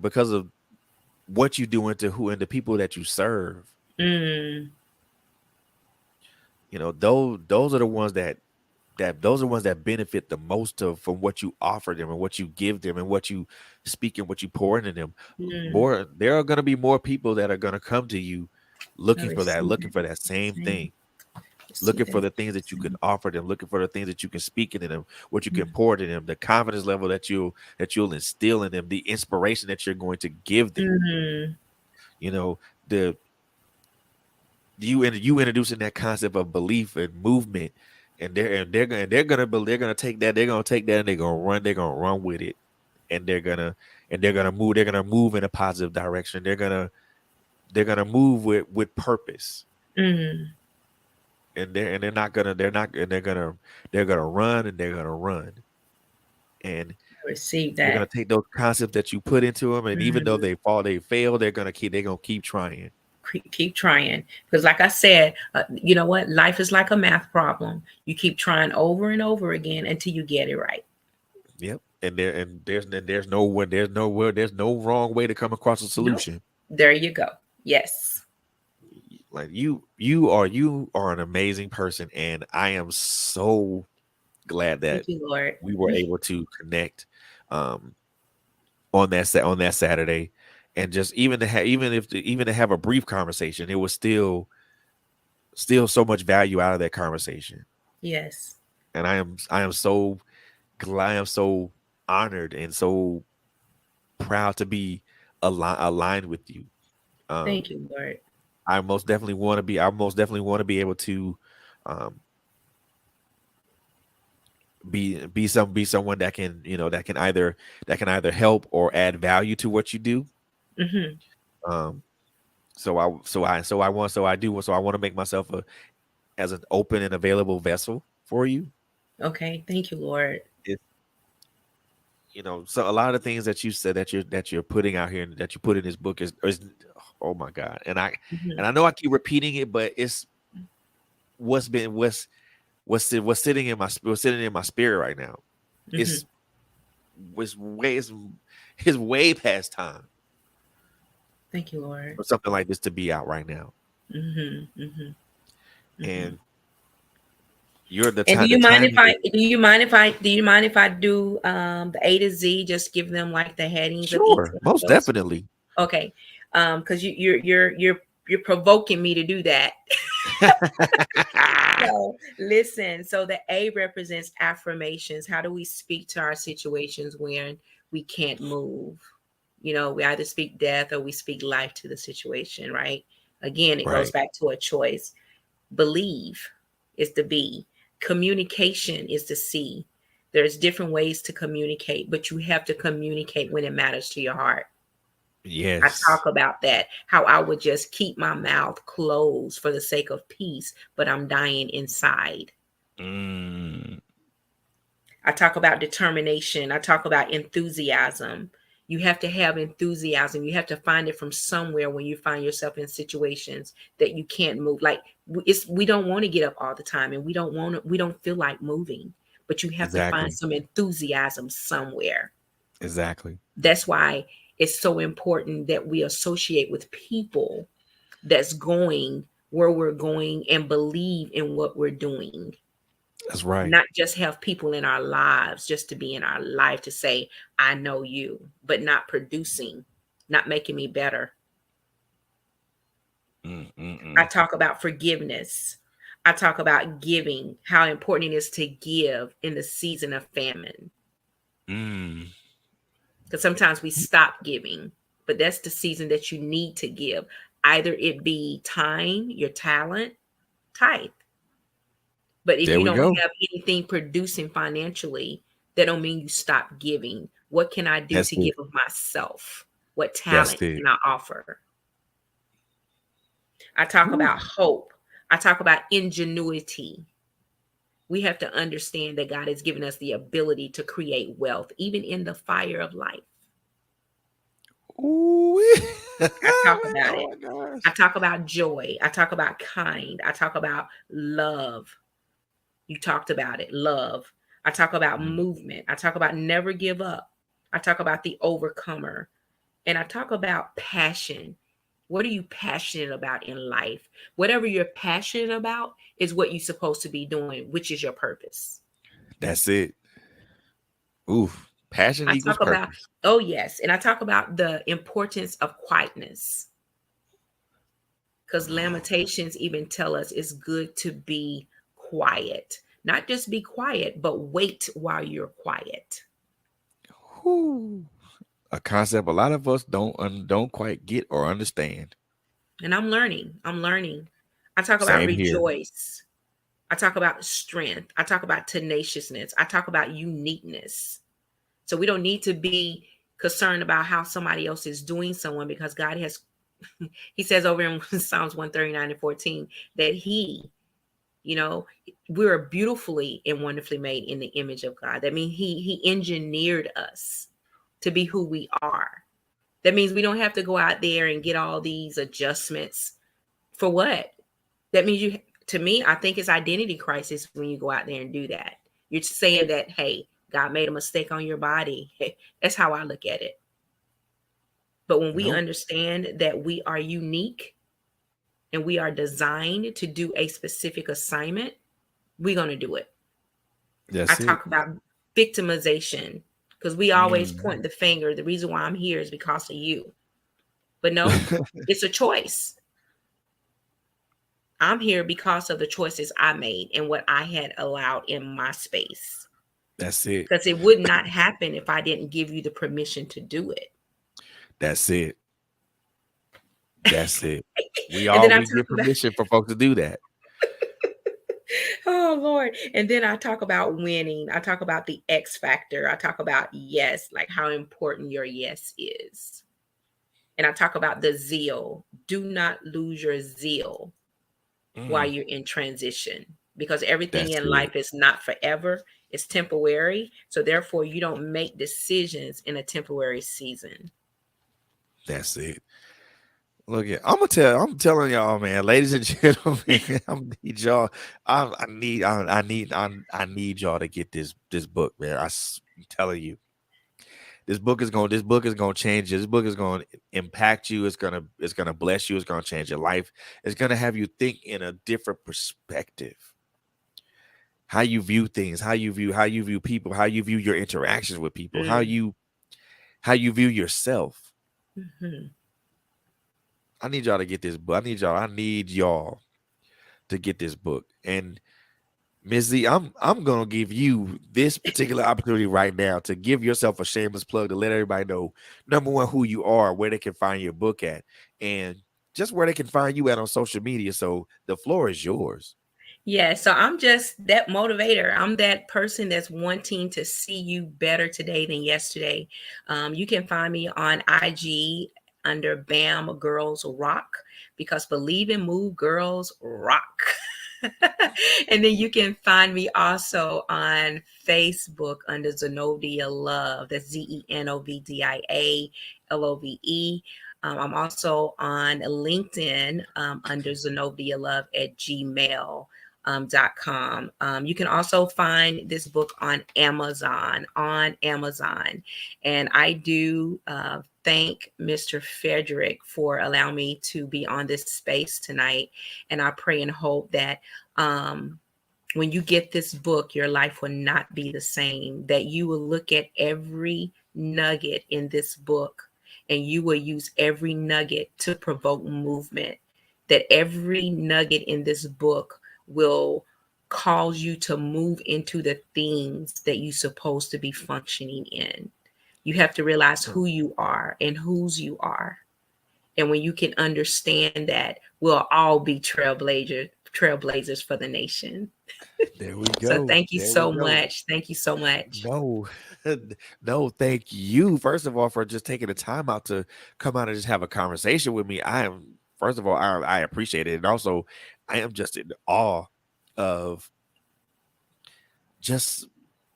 do into who and the people that you serve. Mm. You know, those are the ones those are the ones that benefit the most of from what you offer them and what you give them and what you speak and what you pour into them. Mm. More there are going to be more people that are going to come to you I receive looking it. for that same Same. thing, looking Receive for it. the things that you can Same. offer them, looking for the things that you can speak into them, what you can Mm. pour to them, the confidence level that you'll instill in them, the inspiration that you're going to give them. Mm. You know, the you introducing that concept of belief and movement, and they're gonna take that and they're gonna run with it, and they're gonna move in a positive direction. They're gonna move with purpose, Mm. and they're not gonna they're not and they're gonna run and they're gonna run, and I receive they're gonna that. take those concepts that you put into them, and even though Mm. they fail, they're gonna keep trying. Keep trying, because like I said, you know what, life is like a math problem. You keep trying over and over again until you get it right. Yep. There's no wrong way to come across a Nope. solution. There you go. Yes. Like you are an amazing person, and I am so glad that Thank you, Lord. we were able to connect um on that Saturday, and just even to have even to have a brief conversation, it was still so much value out of that conversation. Yes. And I am so glad, I am so honored and so proud to be aligned with you. Thank Um, you, Lord. I most definitely want to be able to um, be someone that can that can either help or add value to what you do. Hmm. Um, so I want to make myself as an open and available vessel for you. Okay. Thank you, Lord. It, so a lot of the things that you said that you're putting out here and that you put in this book is oh my God. Hmm. And I know I keep repeating it, but it's what's been what's sitting in what's sitting in my spirit right now. Hmm. It's was way it's way past time Thank you, Lord. for something like this to be out right now. Hmm. Hmm. Hmm. And And The timing is do you mind if I do the A to Z? Just give them like the headings of each sure, one of most those. definitely. Okay, because you're provoking me to do that. So listen. So the A represents affirmations. How do we speak to our situations when we can't move? You know, we either speak death or we speak life to the situation, right? Again, it goes Right. back to a choice. Believe is the B. Communication is the C. There's different ways to communicate, but you have to communicate when it matters to your heart. I Yes. talk about that, how I would just keep my mouth closed for the sake of peace, but I'm dying inside. Mm, I talk about determination. I talk about enthusiasm. You have to have enthusiasm. You have to find it from somewhere when you find yourself in situations that you can't move. Like we don't want to get up all the time, and we don't feel like moving. But you have to find exactly. some enthusiasm somewhere. Exactly. That's why it's so important that we associate with people that's going where we're going and believe in what we're doing, That's right. not just have people in our lives just to be in our life to say I know you, but not producing, not making me better. Mm, mm, I mm, talk about forgiveness. I talk about giving, how important it is to give in the season of famine, mm. because sometimes we stop giving, but that's the season that you need to give. Either it be time, your talent, tithe. But if There you we don't go. have anything producing financially, that don't mean you stop giving. What can I do That's to it. give of myself? What That's talent it. can I offer? I talk Whew. about hope. I talk about ingenuity. We have to understand that God has given us the ability to create wealth, even in the fire of life. Ooh. I talk about Oh it. my I gosh. talk about joy. I talk about kind. I talk about love. You talked about it, love. I talk about Mm, movement. I talk about never give up. I talk about the overcomer. And I talk about passion. What are you passionate about in life? Whatever you're passionate about is what you're supposed to be doing, which is your purpose. that's it. Oof. Passion I equals talk about, purpose. oh, yes. And I talk about the importance of quietness, because Lamentations even tell us it's good to be quiet. Not just be quiet, but wait while you're quiet. Whew. A concept a lot of us don't quite get or understand. And I'm learning. I'm learning. I talk about Same here. rejoice. I talk about strength. I talk about tenaciousness. I talk about uniqueness. So we don't need to be concerned about how somebody else is doing someone, because God has, he says over in Psalms 139 and 14 that he, you know, we're beautifully and wonderfully made in the image of God. That means he engineered us to be who we are. That means we don't have to go out there and get all these adjustments. For what? That means you, to me, I think it's identity crisis when you go out there and do that. You're saying that, hey, God made a mistake on your body. That's how I look at it. But when we Nope. understand that we are unique and we are designed to do a specific assignment, we're going to do it. I That's it. talk about victimization, because we always Mm. point the finger. The reason why I'm here is because of you. But no, it's a choice. I'm here because of the choices I made and what I had allowed in my space. That's it. Because it would not happen if I didn't give you the permission to do it. That's it. That's it. And then I We talk give about, permission for folks to do that. oh Lord. And then I talk about winning. I talk about the X factor. I talk about yes, like how important your yes is. And I talk about the zeal. Do not lose your zeal while Mm. you're in transition, because everything That's in it. life is not forever, it's temporary. So therefore you don't make decisions in a temporary season. That's it. Look at I'm telling y'all, man, ladies and gentlemen, I need y'all. I need y'all to get this book, man. I'm telling you, this book is gonna change you. This book is gonna impact you. It's gonna bless you. It's gonna change your life. It's gonna have you think in a different perspective. how you view things, how you view people, how you view your interactions with people, Mm. how you view yourself. Hmm. I need y'all to get this book. I need y'all to get this book. And Ms. Z, I'm gonna give you this particular opportunity right now to give yourself a shameless plug to let everybody know, number one, who you are, where they can find your book at, and just where they can find you at on social media. So the floor is yours. Yeah, so I'm just that motivator. I'm that person that's wanting to see you better today than yesterday. You can find me on IG under BAM Girls Rock, because believe and move girls rock. And then you can find me also on Facebook under Zenovdia Love. That's Zenovdia Love. I'm also on LinkedIn under Zenovdia Love at Gmail. .com. You can also find this book on Amazon. And I do thank Mr. Frederick for allowing me to be on this space tonight. And I pray and hope that um, when you get this book, your life will not be the same, that you will look at every nugget in this book and you will use every nugget to provoke movement, that every nugget in this book will cause you to move into the things that you're supposed to be functioning in. You have to realize Oh, who you are and whose you are. And when you can understand that, we'll all be trailblazers for the nation. there we So go. thank you There we so go. much. Thank you so much. No, no, thank you. First of all, for just taking the time out to come out and just have a conversation with me. I am, first of all, I appreciate it. And also, I am just in awe of just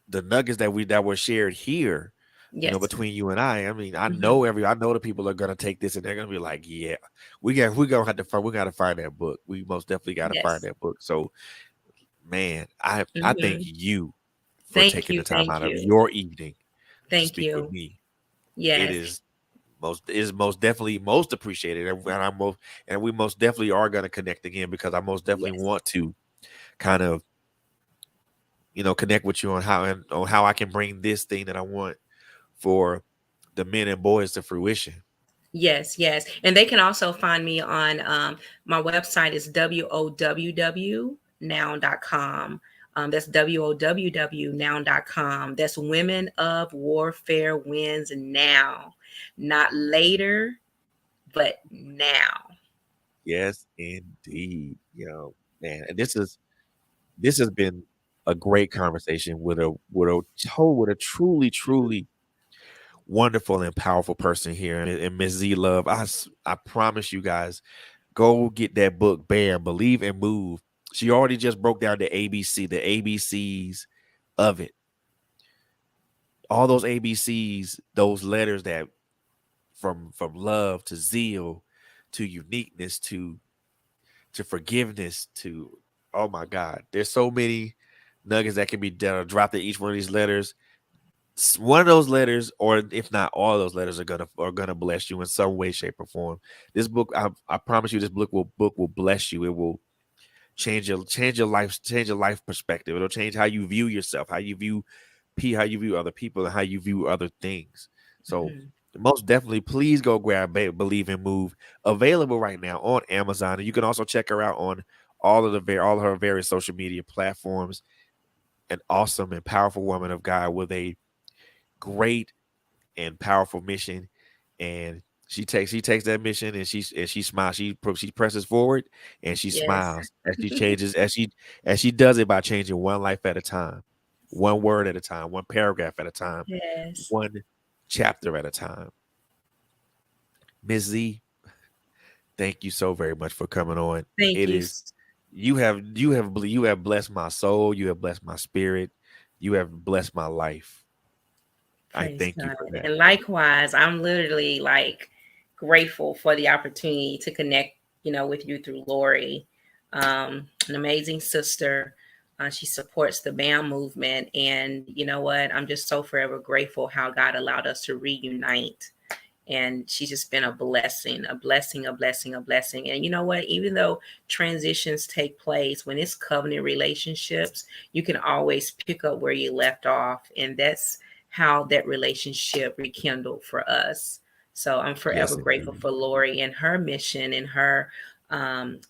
the nuggets that were shared here, Yes. between you and I mean, Mhm. I know the people are gonna take this and they're gonna be like, yeah, we gonna have to find we gotta find that book. We most definitely gotta find Yes. that book. So, man, I thank Mhm. you for Thank taking you. the time Thank out of you. your evening to Thank speak with you. me. It Yes. is most definitely most appreciated, and we most definitely are gonna connect again because I most definitely Yes. want to kind of connect with you on how I can bring this thing that I want for the men and boys to fruition. Yes, yes. And they can also find me on my website is wownow.com. That's wownow.com. That's Women of Warfare Wins Now. Not later, but now. Yes, indeed. Man, and this has been a great conversation with a truly, truly wonderful and powerful person here, and Miss Z Love. I promise you guys, go get that book, Bam, Believe and Move. She already just broke down the ABCs of it. All those ABCs, those letters that from love to zeal to uniqueness to forgiveness to, oh my God, there's so many nuggets that can be dropped in each one of these letters. One of those letters, or if not all of those letters, are gonna bless you in some way, shape, or form. This book, I promise you, this book will bless you. It will change your life perspective. It'll change how you view yourself, how you view other people, and how you view other things. So Mhm. most definitely, please go grab Believe and Move. Available right now on Amazon, and you can also check her out on all of her various social media platforms. An awesome and powerful woman of God with a great and powerful mission, and she takes that mission and she smiles. She presses forward and she Yes. smiles as she changes as she does it by changing one life at a time, one word at a time, one paragraph at a time, Yes. one chapter at a time. Ms. Z, thank you so very much for coming on. Thank It you. is you have blessed my soul, you have blessed my spirit, you have blessed my life. I Praise thank you God. for that. And likewise, I'm literally like grateful for the opportunity to connect, with you through Lori, an amazing sister. She supports the BAM movement. And you know what? I'm just so forever grateful how God allowed us to reunite and she's just been a blessing, a blessing, a blessing, a blessing. And you know what? Even though transitions take place, when it's covenant relationships, you can always pick up where you left off. And that's how that relationship rekindled for us. So I'm forever Yes, grateful indeed. for Lori and her mission and her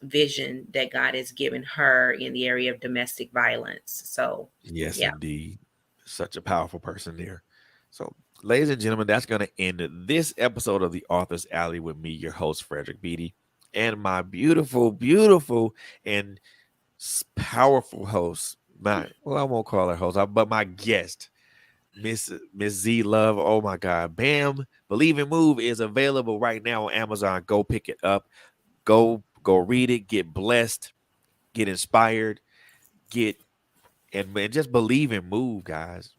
vision that God has given her in the area of domestic violence. So, Yes, yeah. indeed. Such a powerful person there. So, ladies and gentlemen, that's going to end this episode of the Author's Alley with me, your host, Frederick Beatty, and my beautiful, beautiful, and powerful host. I won't call her host, but my guest, Miss Z Love. Oh my God, Bam! Believe and Move is available right now on Amazon. Go pick it up. Go read it. Get blessed. Get inspired. Get and just believe and move, guys.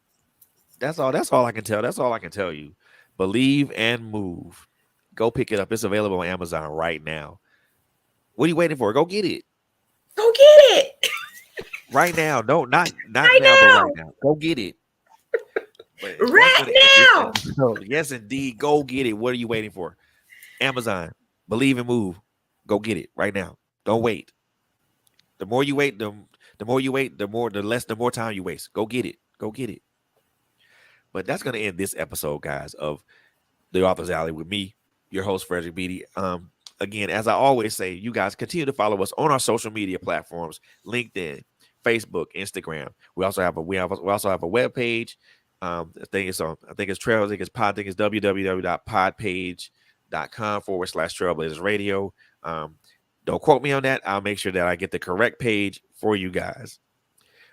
That's all I can tell. That's all I can tell you. Believe and move. Go pick it up. It's available on Amazon right now. What are you waiting for? Go get it Go get it right now. No, not right now, but right now. now. Go get it. But that's Right gonna end this now. episode. Yes, indeed. Go get it. What are you waiting for? Amazon. Believe and move. Go get it right now. Don't wait. The more you wait, the more you wait, the more time you waste. Go get it. Go get it. But that's gonna end this episode, guys, of the Author's Alley with me, your host, Frederick Beatty. Again, as I always say, you guys continue to follow us on our social media platforms: LinkedIn, Facebook, Instagram. We also have a web page. I think it's trail. I think it's pod. I think it's www.podpage.com/Trailblazers Radio. Don't quote me on that. I'll make sure that I get the correct page for you guys.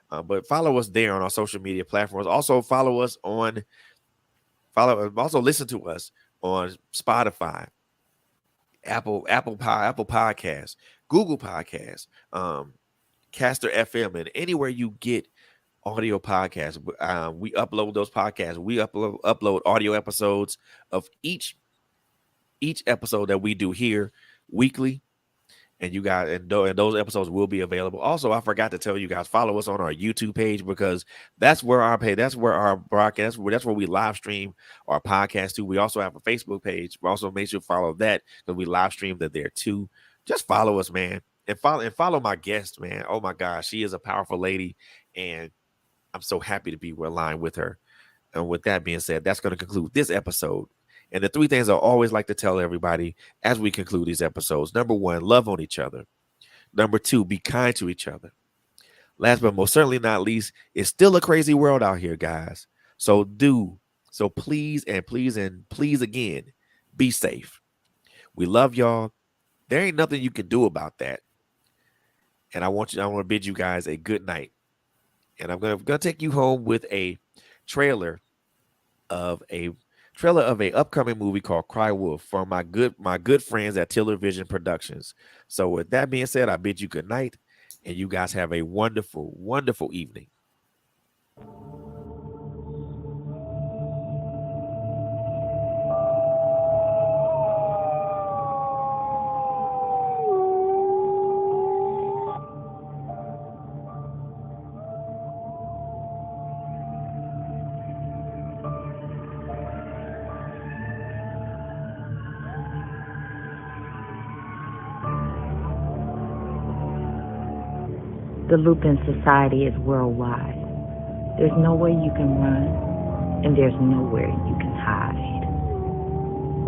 But follow us there on our social media platforms. Also also listen to us on Spotify, Apple Podcasts, Google Podcasts, Caster FM, and anywhere you get audio podcasts. We upload those podcasts. We upload audio episodes of each episode that we do here weekly. And you guys, and those episodes will be available. Also, I forgot to tell you guys, follow us on our YouTube page, because that's where our broadcast, that's where we live stream our podcast too. We also have a Facebook page. We also make sure to follow that, because we live stream that there too. Just follow us, man, and follow my guest, man. Oh my gosh, she is a powerful lady, and I'm so happy to be aligned with her. And with that being said, that's going to conclude this episode. And the three things I always like to tell everybody as we conclude these episodes: number one, love on each other. Number two, be kind to each other. Last but most certainly not least, it's still a crazy world out here, guys. So please and please and please again, be safe. We love y'all. There ain't nothing you can do about that. And I want to bid you guys a good night. And I'm gonna take you home with a trailer of a upcoming movie called Cry Wolf from my good friends at Tiller Vision Productions. So with that being said, I bid you good night, and you guys have a wonderful, wonderful evening. The Lupin Society is worldwide. There's nowhere you can run, and there's nowhere you can hide.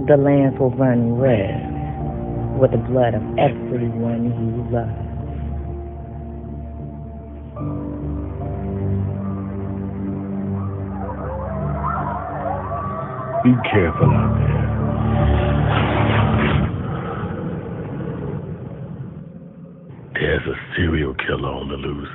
The lands will run red with the blood of everyone you love. Be careful out there. There's a serial killer on the loose.